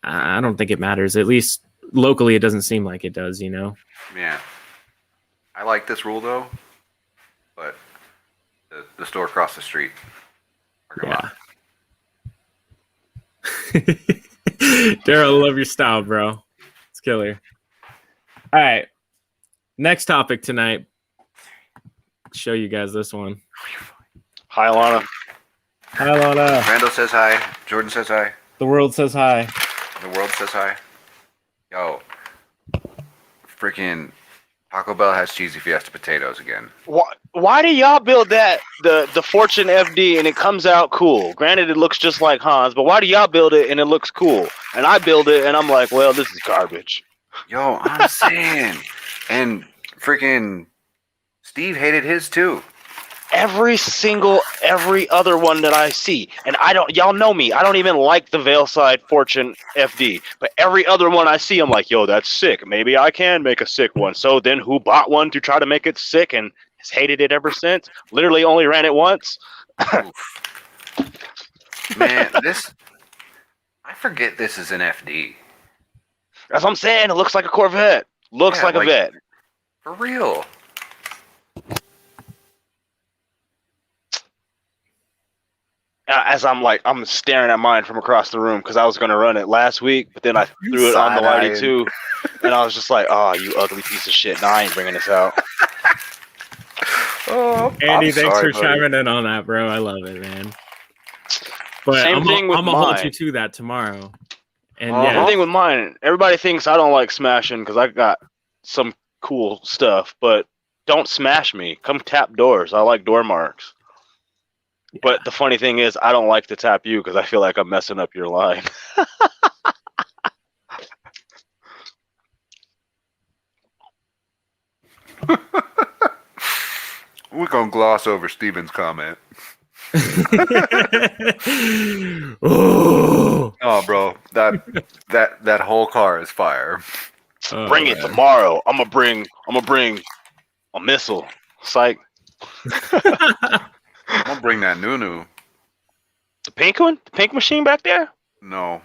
I don't think it matters. At least locally, it doesn't seem like it does. You know. Yeah. I like this rule though, but the store across the street. Yeah. Daryl, I love your style, bro. It's killer. All right. Next topic tonight. Show you guys this one. Hi, Lana. Hi, Lana. Randall says hi. Jordan says hi. The world says hi. The world says hi. Yo, freaking Taco Bell has cheesy fiesta potatoes again. Why do y'all build that the Fortune FD and it comes out cool? Granted, it looks just like Hans, but why do y'all build it and it looks cool? And I build it and I'm like, well, this is garbage. Yo, I'm saying. And freaking Steve hated his too. Every other one that I see, and y'all know me, I don't even like the Veilside Fortune FD, but every other one I see, I'm like, yo, that's sick. Maybe I can make a sick one. So then who bought one to try to make it sick and has hated it ever since? Literally only ran it once. Man, I forget this is an FD. That's what I'm saying. It looks like a Corvette. Looks Yeah, like a vet. For real. As I'm staring at mine from across the room because I was going to run it last week, but then I threw it on the side-eyeing. Whitey too, and I was just like, "Oh, you ugly piece of shit! Nah, I ain't bringing this out." Oh, Andy, I'm thanks sorry, for buddy. chiming in on that, bro. I love it, man. But Same thing with I'm gonna hold mine. you to that tomorrow. And Uh-huh. yeah, Same thing with mine. Everybody thinks I don't like smashing because I got some cool stuff, but don't smash me. Come tap doors. I like door marks. But the funny thing is, I don't like to tap you because I feel like I'm messing up your line. We're gonna gloss over Steven's comment. Oh, Oh, bro, that whole car is fire. Bring it tomorrow. I'm gonna bring a missile. Psych. I'm gonna bring that Nunu. The pink one? The pink machine back there? No,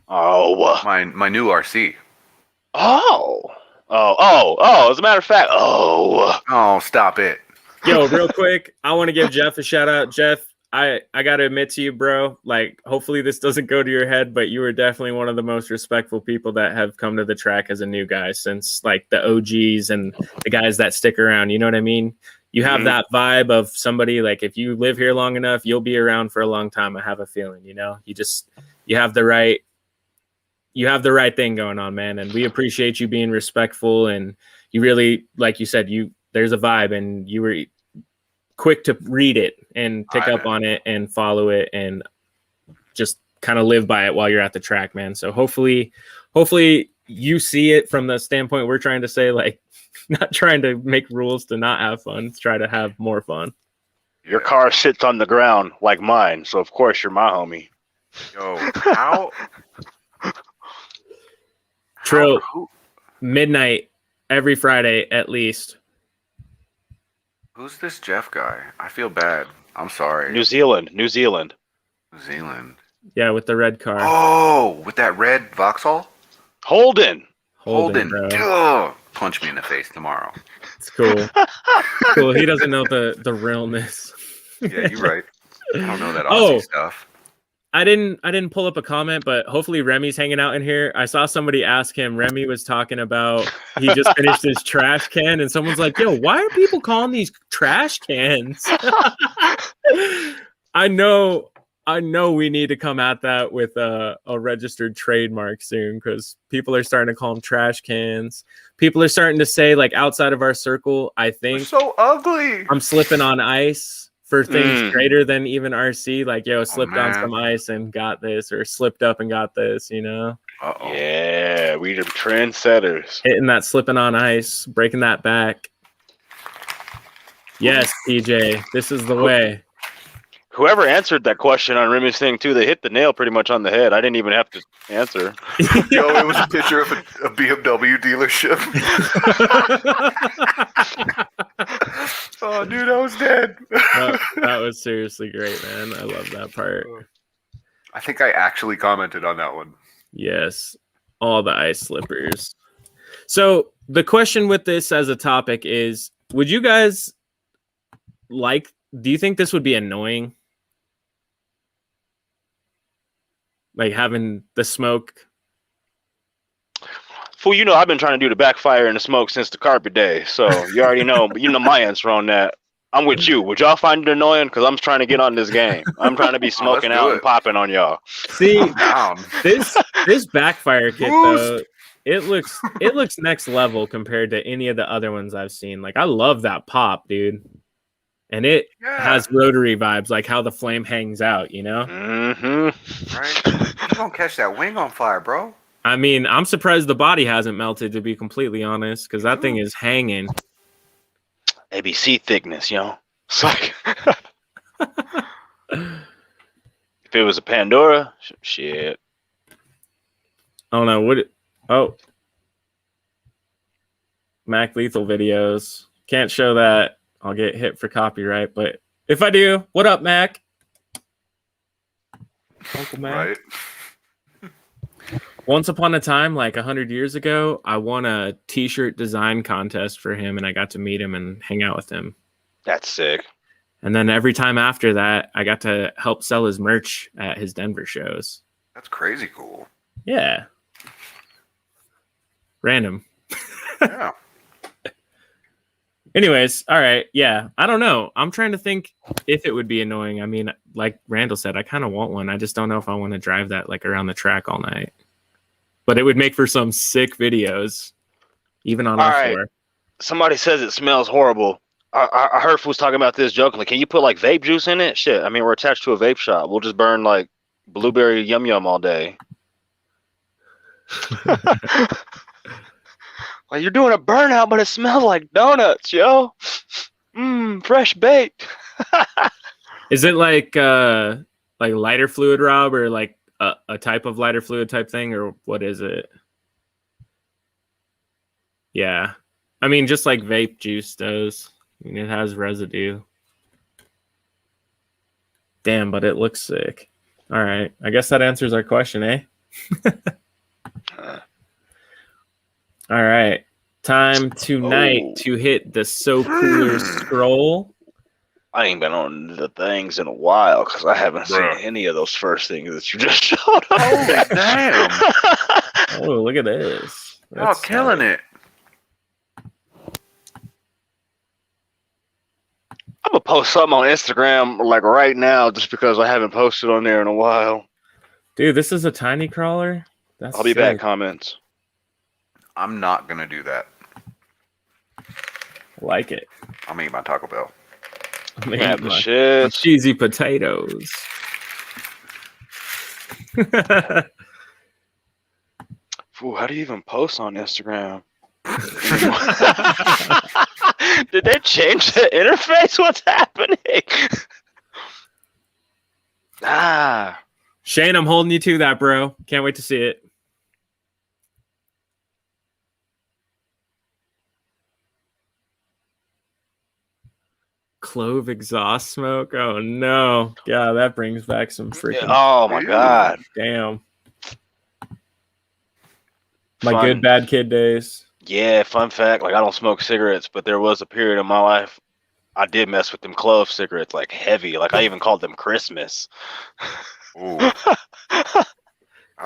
Oh. my new RC. Oh. As a matter of fact, Oh, stop it. Yo, real quick, I want to give Jeff a shout out. Jeff, I gotta admit to you, bro, like hopefully this doesn't go to your head, but you were definitely one of the most respectful people that have come to the track as a new guy since like the OGs and the guys that stick around. You know what I mean? You have that vibe of somebody like if you live here long enough, you'll be around for a long time. I have a feeling, you know, you have the right thing going on, man. And we appreciate you being respectful. And you really, like you said, there's a vibe and you were quick to read it and pick up on it and follow it and just kind of live by it while you're at the track, man. So hopefully you see it from the standpoint we're trying to say, like not trying to make rules to not have fun, try to have more fun. your car sits on the ground like mine, so of course you're my homie. Yo, how? Trill, midnight every Friday at least. Who's this Jeff guy? I feel bad. I'm sorry. New Zealand. New Zealand. Yeah, with the red car. Oh, with that red Vauxhall? Holden. Bro. Ugh. Punch me in the face tomorrow. It's cool. Cool. He doesn't know the realness. Yeah, you're right. I don't know that Aussie stuff. I didn't pull up a comment, but hopefully Remy's hanging out in here. I saw somebody ask him. Remy was talking about he just finished his trash can, and someone's like, "Yo, why are people calling these trash cans?" I know we need to come at that with a registered trademark soon because people are starting to call them trash cans. People are starting to say, like, outside of our circle, I think They're so ugly. I'm slipping on ice for things greater than even RC. Like, yo, slipped on some ice and got this, or slipped up and got this, you know? Uh-oh. Yeah, we the trendsetters. Hitting that slipping on ice, breaking that back. Yes, PJ, this is the way. Whoever answered that question on Remy's thing too, they hit the nail pretty much on the head. I didn't even have to answer. Yo, it was a picture of a BMW dealership. Oh, dude, I was dead. That was seriously great, man. I love that part. I think I actually commented on that one. Yes, all the ice slippers. So the question with this as a topic is, would you guys do you think this would be annoying? Like having the smoke? Fool, you know I've been trying to do the backfire and the smoke since the carpet day, so you already know. But you know my answer on that. I'm with you. Would y'all find it annoying? Because I'm trying to get on this game. I'm trying to be smoking out and popping on y'all. See, this backfire kit though, it looks next level compared to any of the other ones I've seen. Like I love that pop, dude. And it has rotary vibes, like how the flame hangs out, you know? Mm-hmm. Right? You're going to catch that wing on fire, bro. I mean, I'm surprised the body hasn't melted, to be completely honest, because that thing is hanging. ABC thickness, yo. It's like... if it was a Pandora, shit. I don't know. Oh. Mac Lethal videos. Can't show that. I'll get hit for copyright, but if I do, what up, Mac? Uncle Mac. Right. Once upon a time, like 100 years ago, I won a t-shirt design contest for him, and I got to meet him and hang out with him. That's sick. And then every time after that, I got to help sell his merch at his Denver shows. That's crazy cool. Yeah. Random. Yeah. Anyways, all right. Yeah, I don't know. I'm trying to think if it would be annoying. I mean, like Randall said, I kind of want one. I just don't know if I want to drive that like around the track all night. But it would make for some sick videos, even on offshore. Somebody says it smells horrible. I heard fools talking about this jokingly. Can you put like vape juice in it? Shit. I mean, we're attached to a vape shop. We'll just burn like blueberry yum yum all day. Like you're doing a burnout, but it smells like donuts, yo. Fresh baked. Is it like lighter fluid, Rob, or like a type of lighter fluid type thing, or what is it? Yeah. I mean, just like vape juice does. I mean, it has residue. Damn, but it looks sick. All right. I guess that answers our question, eh? All right. Time tonight to hit the So Cooler scroll. I ain't been on the things in a while because I haven't seen any of those first things that you just showed. Holy damn. Oh, look at this. Y'all killing it. I'm gonna post something on Instagram like right now just because I haven't posted on there in a while. Dude, this is a tiny crawler. I'll be back. Comments. I'm not gonna do that. Like it. I'm eating my Taco Bell. I'm eating my cheesy potatoes. Ooh, how do you even post on Instagram? Did they change the interface? What's happening? Shane, I'm holding you to that, bro. Can't wait to see it. Clove exhaust smoke. Oh no. Yeah, that brings back some freaking oh my god. Damn. My good bad kid days. Yeah, fun fact, like I don't smoke cigarettes, but there was a period in my life I did mess with them clove cigarettes like heavy. Like I even called them Christmas. Ooh. I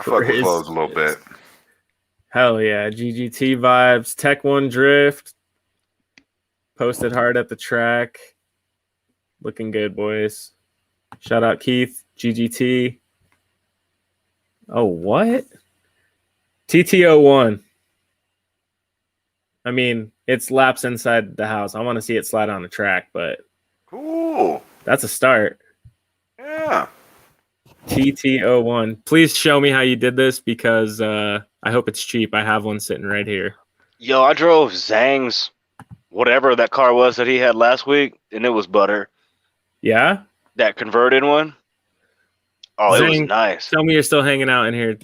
fuck with cloves a little bit. Hell yeah. GGT vibes. Tech 1 drift. Posted hard at the track. Looking good, boys. Shout out Keith. GGT. Oh, what? TTO1. I mean, it's laps inside the house. I want to see it slide on the track, but cool. That's a start. Yeah. TTO1. Please show me how you did this because I hope it's cheap. I have one sitting right here. Yo, I drove Zhang's, whatever that car was that he had last week, and it was butter. Yeah? That converted one? Oh, Zhang, it was nice. Tell me you're still hanging out in here.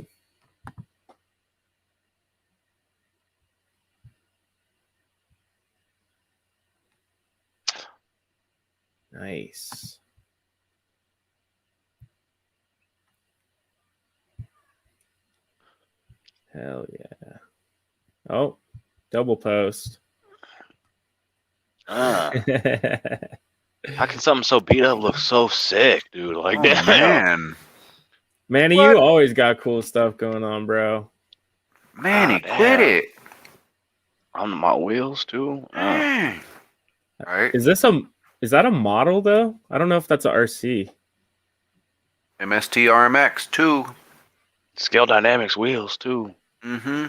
Nice. Hell yeah. Oh, double post. How can something so beat up look so sick, dude? Like, damn. Man. Manny, what? You always got cool stuff going on, bro. Manny, quit it. On my wheels, too. All right. Is that a model, though? I don't know if that's a RC. MST RMX, too. Scale Dynamics wheels, too. Mm-hmm.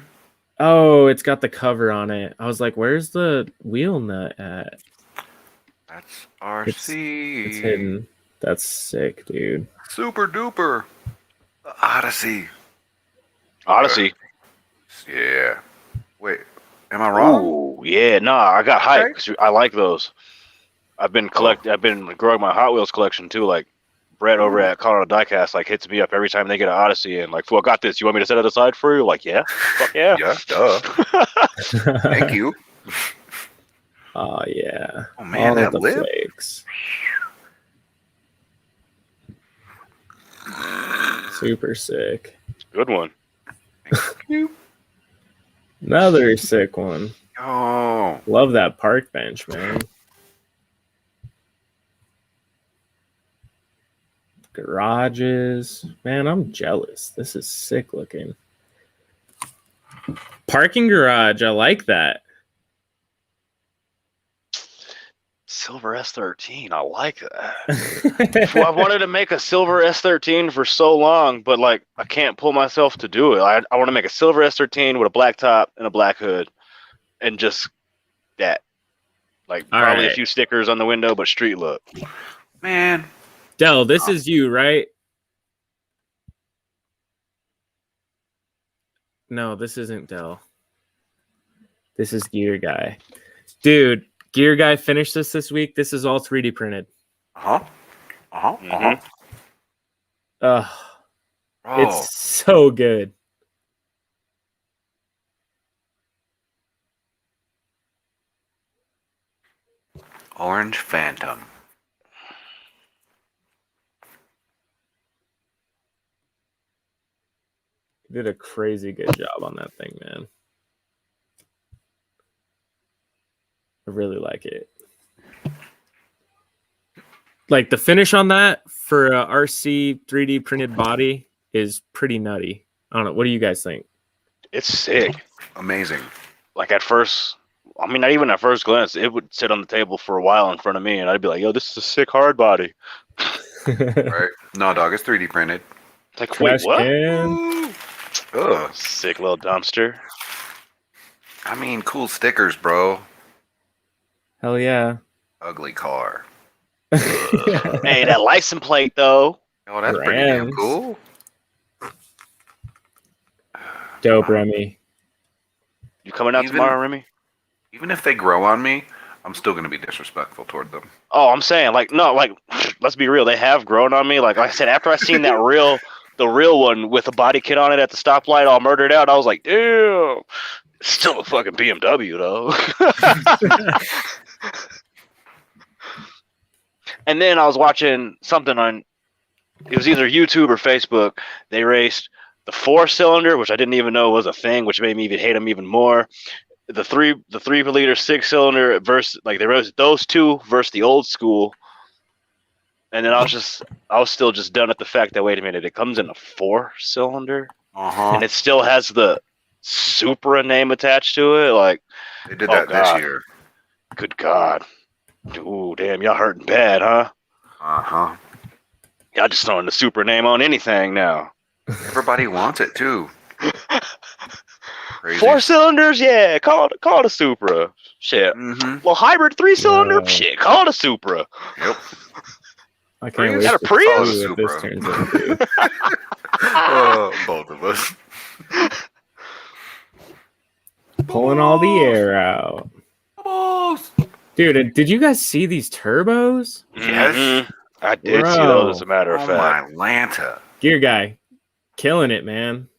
Oh, it's got the cover on it. I was like, where's the wheel nut at? That's RC. It's hidden. That's sick, dude. Super duper. Odyssey. Yeah. Wait, am I wrong? Ooh, yeah, nah, I got hyped because I like those. I've been growing my Hot Wheels collection too. Like Brett over at Colorado Diecast like hits me up every time they get an Odyssey and like, "Fool, I got this. You want me to set it aside for you?" Like, yeah, fuck yeah, yeah, duh. Thank you. Oh yeah. Oh man, all that the lip. Flakes. Super sick. Good one. Thank you. Another sick one. Oh, love that park bench, man. Garages, man, I'm jealous. This is sick looking. Parking garage, I like that. Silver S13, I like that. Well, I wanted to make a silver S13 for so long, but like I can't pull myself to do it. I want to make a silver S13 with a black top and a black hood, and just that. Like probably a few stickers on the window, but street look. Man. Del, this is you, right? No, this isn't Del. This is Gear Guy. Dude, Gear Guy finished this week. This is all 3D printed. Huh? Mhm. Oh, Oh, it's so good. Orange Phantom. You did a crazy good job on that thing, man. I really like it. Like the finish on that for a RC 3D printed body is pretty nutty. I don't know. What do you guys think? It's sick. Amazing. Like at first, I mean, not even at first glance, it would sit on the table for a while in front of me, and I'd be like, "Yo, this is a sick hard body." Right? No, dog, it's 3D printed. Like, wait, Trash what? can. Ugh. Sick little dumpster. I mean, cool stickers, bro. Hell yeah. Ugly car. Hey, that license plate though. Oh, that's pretty damn Rams. cool. Dope, Remy. You coming out Even- tomorrow, Remy? Even if they grow on me, I'm still gonna be disrespectful toward them. Oh, I'm saying, like, no, like, let's be real. They have grown on me. Like I said, after I seen that the real one with a body kit on it at the stoplight, all murdered out, I was like, damn. Still a fucking BMW though. And then I was watching something on, it was either YouTube or Facebook. They raced the 4-cylinder, which I didn't even know was a thing, which made me even hate them even more. The 3-liter 6-cylinder versus, like, they raced those two versus the old school. And then I was still just done at the fact that, wait a minute, it comes in a 4-cylinder and it still has the Supra name attached to it. Like, They did Oh, that God. this year. good God. Ooh, damn, y'all hurting bad, huh? Uh-huh. Y'all just throwing the Supra name on anything now. Everybody wants it too. Crazy. 4 cylinders, yeah, call it a Supra. Shit. Mm-hmm. Well, hybrid 3-cylinder, Yeah. shit, call it a Supra. Yep. I can't Prius? wait Got a to Prius? see what this Supra. turns into. Both of us. Pulling all the air out. Dude, and did you guys see these turbos? Yes. Mhm. I did see Bro. those, as a matter of Oh fact. my Lanta. Gear guy. Killing it, man.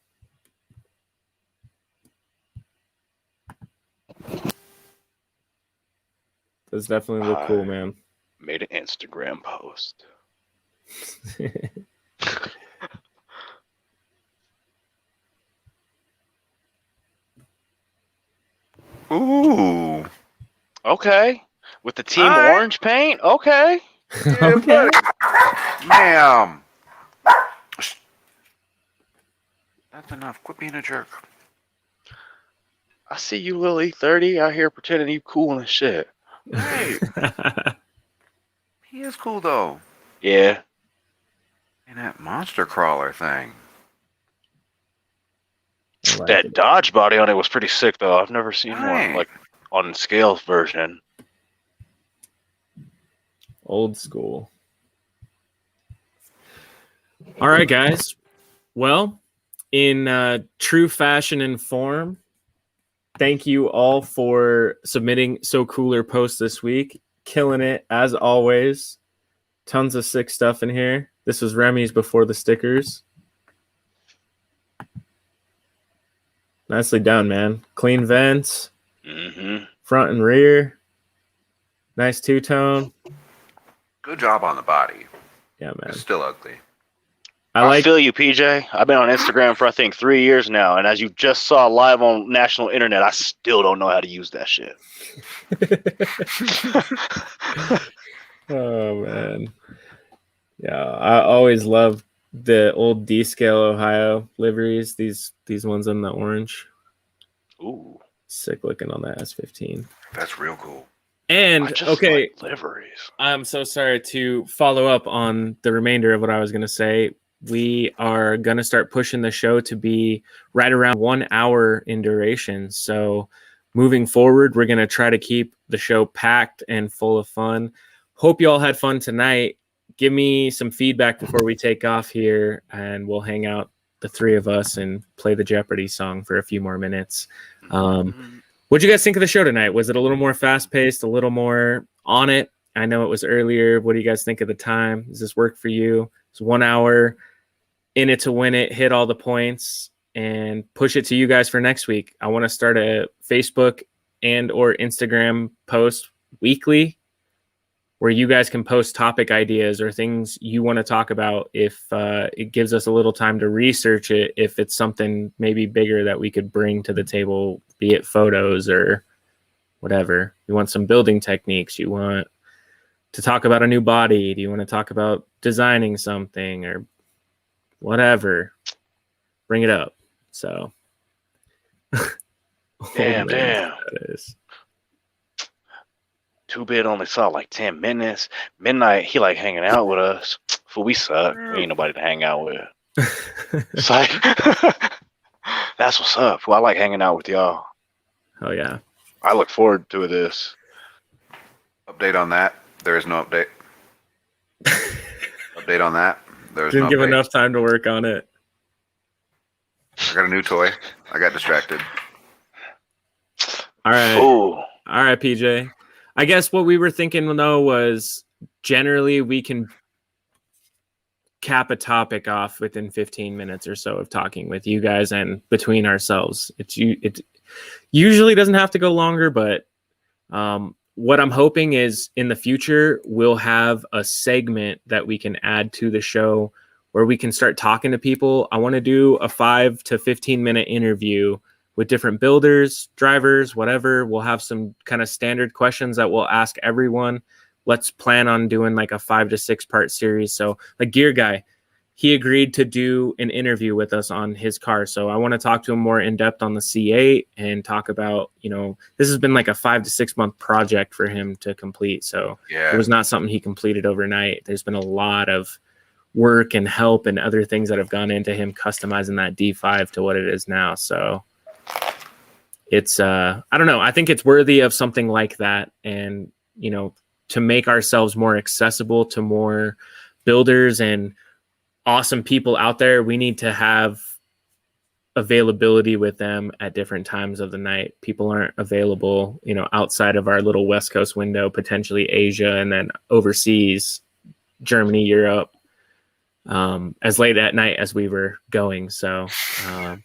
Does definitely look cool, man. Made an Instagram post. Ooh. Okay. With the team Alright. orange paint? Okay. Okay. Ma'am. That's enough. Quit being a jerk. I see you, Lily 30, out here pretending you cool and shit. Hey, he is cool though. Yeah. And that monster crawler thing. I like That it. Dodge body on it was pretty sick, though. I've never seen Right. one, like, on Scale's version. Old school. All right, guys. Well, in true fashion and form, thank you all for submitting So Cooler posts this week. Killing it, as always. Tons of sick stuff in here. This was Remy's before the stickers. Nicely done, man. Clean vents, Mm-hmm. front and rear. Nice two-tone. Good job on the body. Yeah, man. It's still ugly. I I like feel you, PJ. I've been on Instagram for, I think, 3 years now, and as you just saw live on national internet, I still don't know how to use that shit. Oh man. Yeah, I always loved the old D scale Ohio liveries. These ones in the orange. Ooh. Sick looking on that S15. That's real cool. And I just okay, like liveries. I'm so sorry to follow up on the remainder of what I was gonna say. We are gonna start pushing the show to be right around 1 hour in duration. So moving forward, we're gonna try to keep the show packed and full of fun. Hope you all had fun tonight. Give me some feedback before we take off here, and we'll hang out, the three of us, and play the Jeopardy song for a few more minutes. What'd you guys think of the show tonight? Was it a little more fast-paced, a little more on it? I know it was earlier. What do you guys think of the time? Does this work for you? It's 1 hour, in it to win it, hit all the points, and push it to you guys for next week. I want to start a Facebook and or Instagram post weekly where you guys can post topic ideas or things you want to talk about. If it gives us a little time to research it, if it's something maybe bigger that we could bring to the table, be it photos or whatever. You want some building techniques, you want to talk about a new body, do you want to talk about designing something or whatever, bring it up. So Damn. That is. 2-Bit only saw like 10 minutes. Midnight, he like hanging out with us. Fool, we suck. We ain't nobody to hang out with. It's like, that's what's up. Fool, I like hanging out with y'all. Oh yeah. I look forward to this. Update on that. There is no update. Update on that. There's Didn't no give update. enough time to work on it. I got a new toy. I got distracted. All right. Ooh. All right, PJ. I guess what we were thinking though was generally we can cap a topic off within 15 minutes or so of talking with you guys and between ourselves. It usually doesn't have to go longer, but what I'm hoping is in the future, we'll have a segment that we can add to the show where we can start talking to people. I want to do a 5 to 15 minute interview with different builders, drivers, whatever. We'll have some kind of standard questions that we'll ask everyone. Let's plan on doing like a 5 to 6 part series. So like Gear Guy, he agreed to do an interview with us on his car. So I want to talk to him more in depth on the C8 and talk about, this has been like a 5 to 6 month project for him to complete. So Yeah. it was not something he completed overnight. There's been a lot of work and help and other things that have gone into him customizing that D5 to what it is now. So it's, I don't know. I think it's worthy of something like that. And, to make ourselves more accessible to more builders and awesome people out there, we need to have availability with them at different times of the night. People aren't available, outside of our little West Coast window, potentially Asia, and then overseas, Germany, Europe, as late at night as we were going. So I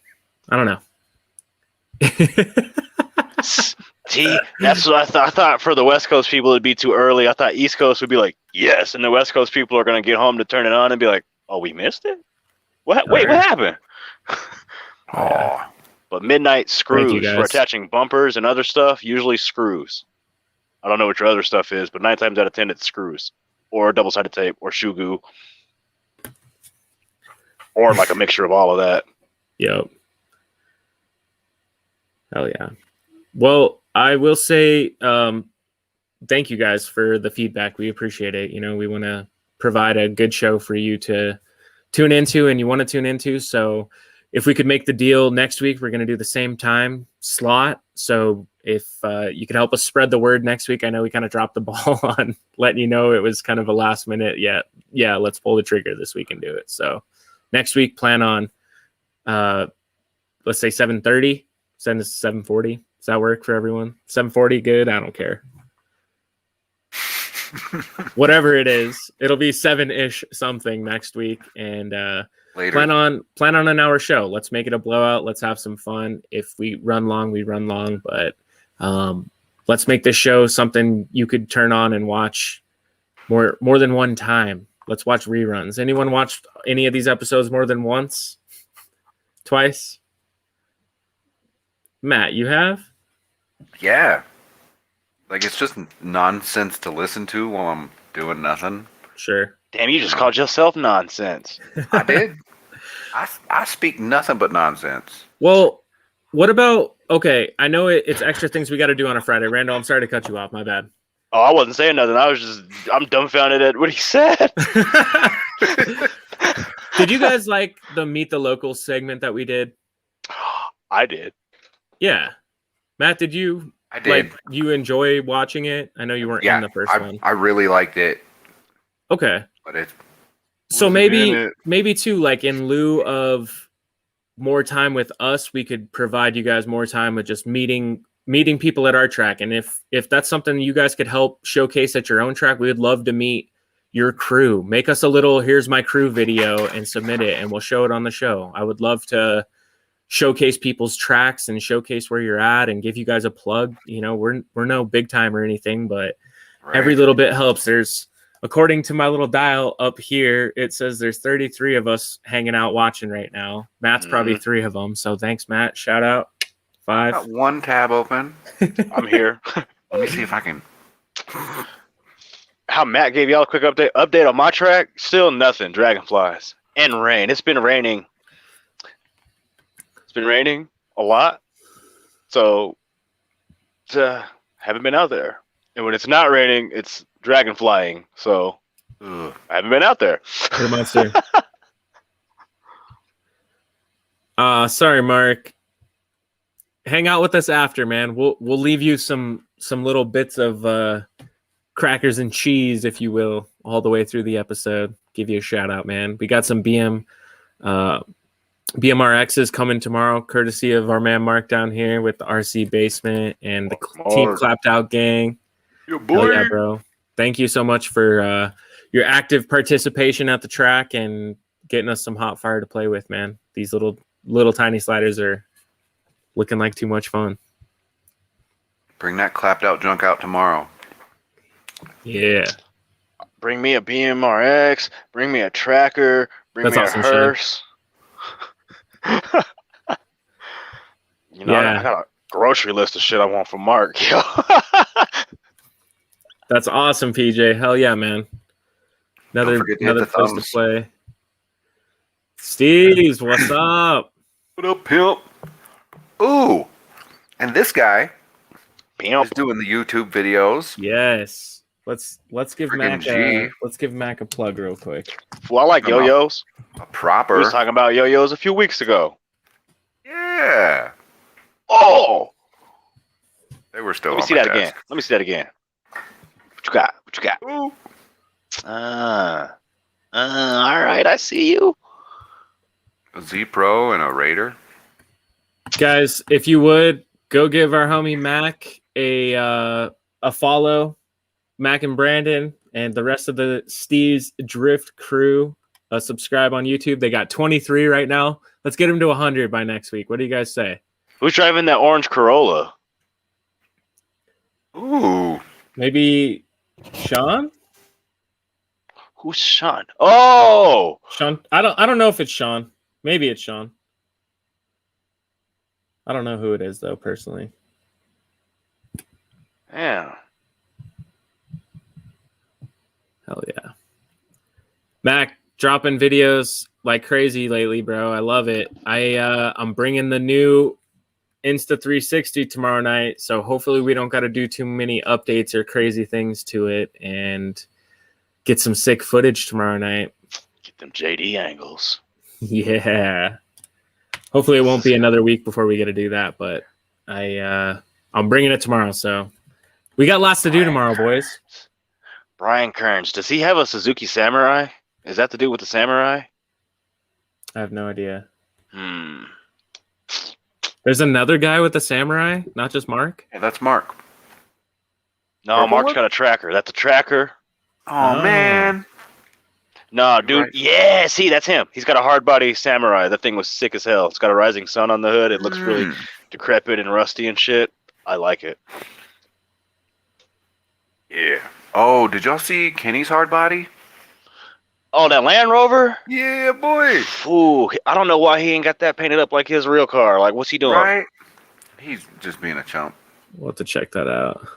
don't know. See, that's what I thought. I thought for the West Coast people it'd be too early. I thought East Coast would be like, yes, and the West Coast people are gonna get home to turn it on and be like, oh, we missed it? Wait, what happened? Oh, But midnight screws for guys. attaching bumpers and other stuff, usually screws. I don't know what your other stuff is, but 9 times out of 10 it's screws. Or double-sided tape or shoe glue. Or like a mixture of all of that. Yep. Hell yeah. Well, I will say thank you guys for the feedback. We appreciate it. We want to provide a good show for you to tune into and you want to tune into. So if we could make the deal next week, we're going to do the same time slot. So if you could help us spread the word next week, I know we kind of dropped the ball on letting you know it was kind of a last minute. Yeah, let's pull the trigger this week and do it. So next week, plan on, let's say 7:30, send us 7:40. Does that work for everyone? 7:40, good. I don't care. Whatever it is, it'll be 7-ish something next week, and later. plan on an hour show. Let's make it a blowout. Let's have some fun. If we run long, we run long, but let's make this show something you could turn on and watch more than one time. Let's watch reruns. Anyone watched any of these episodes more than once? Twice? Matt, you have? Yeah. Like, it's just nonsense to listen to while I'm doing nothing. Sure. Damn, you just called yourself nonsense. I did. I speak nothing but nonsense. Well, what about, okay, I know it's extra things we got to do on a Friday. Randall, I'm sorry to cut you off. My bad. Oh, I wasn't saying nothing. I'm dumbfounded at what he said. Did you guys like the Meet the Locals segment that we did? I did. Yeah. Matt, did you? I did. Like, you enjoy watching it? I know you weren't in the first one. I really liked it, Okay. but it. So wasn't in it. maybe too, like in lieu of more time with us, we could provide you guys more time with just meeting meeting people at our track. And if that's something you guys could help showcase at your own track, we would love to meet your crew. Make us a little here's my crew video and submit it, and we'll show it on the show. I would love to showcase people's tracks and showcase where you're at and give you guys a plug. You know, we're no big time or anything, but every little bit helps. There's, according to my little dial up here, it says there's 33 of us hanging out watching right now. Matt's probably 3 of them. So thanks, Matt. Shout out. 5. Got one tab open. I'm here. Let me see if I can. How Matt gave y'all a quick update on my track. Still nothing. Dragonflies and rain. It's been raining. It's been raining a lot. So haven't been out there. And when it's not raining, it's dragonflying. So I haven't been out there. Pretty much, sir. Sorry, Mark. Hang out with us after, man. We'll leave you some little bits of crackers and cheese, if you will, all the way through the episode. Give you a shout out, man. We got some BMRXs coming tomorrow, courtesy of our man Mark down here with the RC Basement and the Team Clapped Out gang. Your boy. Yeah, bro. Thank you so much for your active participation at the track and getting us some hot fire to play with, man. These little tiny sliders are looking like too much fun. Bring that clapped out junk out tomorrow. Yeah. Bring me a BMRX. Bring me a tracker. Bring me awesome a hearse. You know, Yeah. I got a grocery list of shit I want from Mark. Yo. That's awesome, PJ. Hell yeah, man. Another forget to hit the place thumbs. to play. Steve's, what's up? What up, pimp? Ooh, and this guy is doing the YouTube videos. Yes. Let's give Friggin' Mac a plug real quick. Well, I like Come on. yo-yos. A We proper. was talking about yo-yos a few weeks ago. Yeah. Oh, They were still let me on see my that again. desk. Let me see that again. What you got? What you got? Ooh. All right, I see you. A Z Pro and a Raider. Guys, if you would go give our homie Mac a follow, Mac and Brandon and the rest of the Steve's Drift crew, subscribe on YouTube. They got 23 right now. Let's get them to 100 by next week. What do you guys say? Who's driving that orange Corolla? Ooh. Maybe Sean? Who's Sean? Oh, Sean? I don't know if it's Sean. Maybe it's Sean. I don't know who it is though, personally. yeah. Hell yeah. Mac, dropping videos like crazy lately, bro. I love it. I'm bringing the new Insta 360 tomorrow night, so hopefully we don't got to do too many updates or crazy things to it and get some sick footage tomorrow night. Get them JD angles. Yeah. Hopefully it won't be another week before we get to do that, but I'm bringing it tomorrow, so we got lots to do tomorrow, boys. Brian Kearns. Does he have a Suzuki Samurai? Is that to do with the Samurai? I have no idea. Hmm. There's another guy with the Samurai, not just Mark. Yeah, that's Mark. No, Purple Mark's one? got a tracker. That's a tracker. Oh, man. No, dude. Right. Yeah, see, that's him. He's got a hard body Samurai. That thing was sick as hell. It's got a rising sun on the hood. It looks really decrepit and rusty and shit. I like it. Yeah. Oh, did y'all see Kenny's hard body? Oh, that Land Rover? Yeah, boy. Ooh, I don't know why he ain't got that painted up like his real car. Like, what's he doing? Right? He's just being a chump. We'll have to check that out.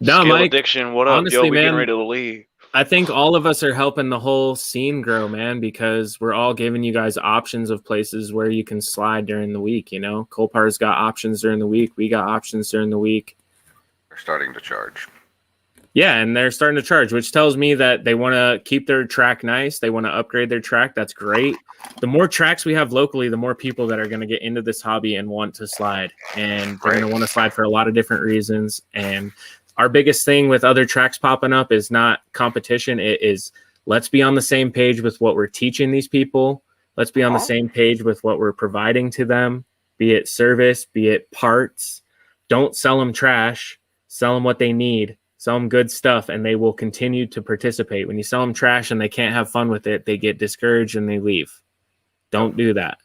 No, Skill Mike, Addiction, what up? honestly, Yo, we man, getting ready to leave. I think all of us are helping the whole scene grow, man, because we're all giving you guys options of places where you can slide during the week, you know? Colpar's got options during the week. We got options during the week. They're starting to charge. Yeah, and they're starting to charge, which tells me that they want to keep their track nice. They want to upgrade their track. That's great. The more tracks we have locally, the more people that are going to get into this hobby and want to slide. And they're going to want to slide for a lot of different reasons. And our biggest thing with other tracks popping up is not competition. It is let's be on the same page with what we're teaching these people. Let's be on the same page with what we're providing to them, be it service, be it parts. Don't sell them trash. Sell them what they need. Sell them good stuff, and they will continue to participate. When you sell them trash and they can't have fun with it, they get discouraged and they leave. Don't do that.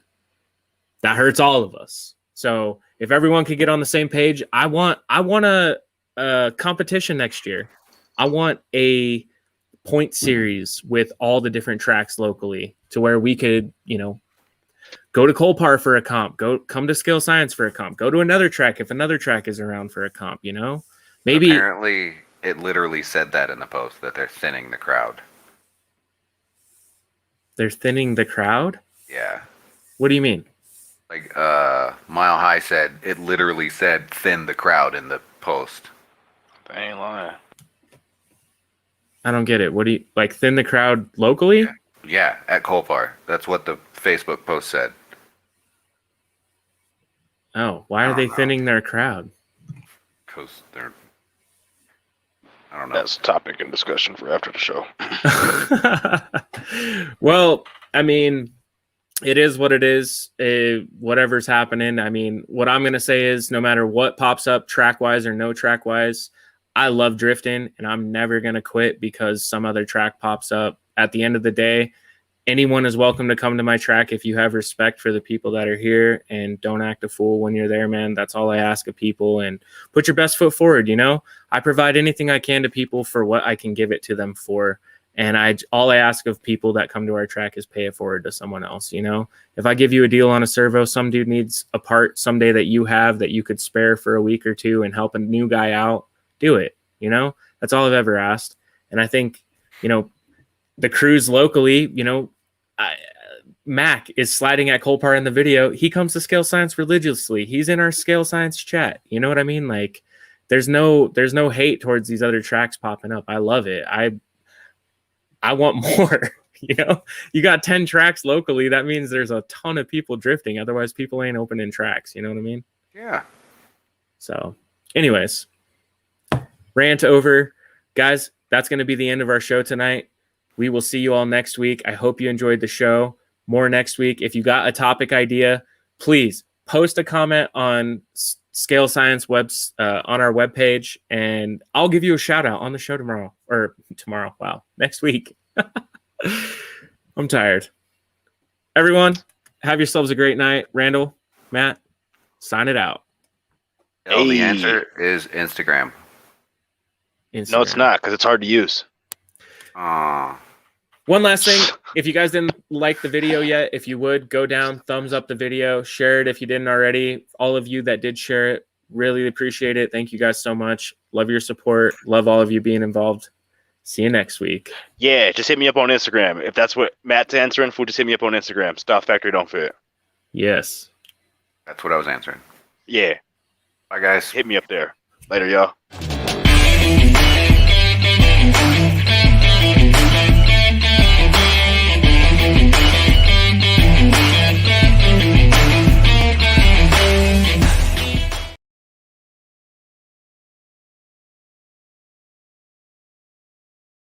That hurts all of us. So if everyone could get on the same page, I want a competition next year. I want a point series with all the different tracks locally to where we could, go to Colpar for a comp, come to Scale Science for a comp, go to another track if another track is around for a comp, Maybe apparently it literally said that in the post that they're thinning the crowd. They're thinning the crowd? Yeah. What do you mean? Like Mile High said, it literally said thin the crowd in the post. I ain't lying. I don't get it. What do you like? Thin the crowd locally? Yeah, at Colpar. That's what the Facebook post said. Oh, why are they thinning their crowd? Because they're... I don't know. That's a topic and discussion for after the show. Well, I mean, it is what it is. Whatever's happening. I mean, what I'm going to say is no matter what pops up track-wise or no track-wise, I love drifting, and I'm never going to quit because some other track pops up. At the end of the day, anyone is welcome to come to my track if you have respect for the people that are here and don't act a fool when you're there, man. That's all I ask of people, and put your best foot forward. I provide anything I can to people for what I can give it to them for. And all I ask of people that come to our track is pay it forward to someone else. If I give you a deal on a servo, some dude needs a part someday that you have that you could spare for a week or two and help a new guy out, do it. That's all I've ever asked. And I think, the crews locally, Mac is sliding at Colpar in the video. He comes to Scale Science religiously. He's in our Scale Science chat. You know what I mean? Like, there's no hate towards these other tracks popping up. I love it. I want more. You got 10 tracks locally. That means there's a ton of people drifting. Otherwise, people ain't opening tracks. You know what I mean? Yeah. So, anyways, rant over. Guys, that's going to be the end of our show tonight. We will see you all next week. I hope you enjoyed the show. More next week. If you got a topic idea, please post a comment on Scale Science webs on our webpage, and I'll give you a shout out on the show tomorrow. Wow, next week. I'm tired. Everyone, have yourselves a great night. Randall, Matt, sign it out. No, the answer is Instagram. No, it's not, because it's hard to use. One last thing. If you guys didn't like the video yet, if you would, go down, thumbs up the video, share it if you didn't already. All of you that did share it, really appreciate it. Thank you guys so much. Love your support. Love all of you being involved. See you next week. Yeah, just hit me up on Instagram. If that's what Matt's answering for, just hit me up on Instagram. Stuff Factory Don't Fit. Yes. That's what I was answering. Yeah. Bye, guys. Hit me up there. Later, y'all.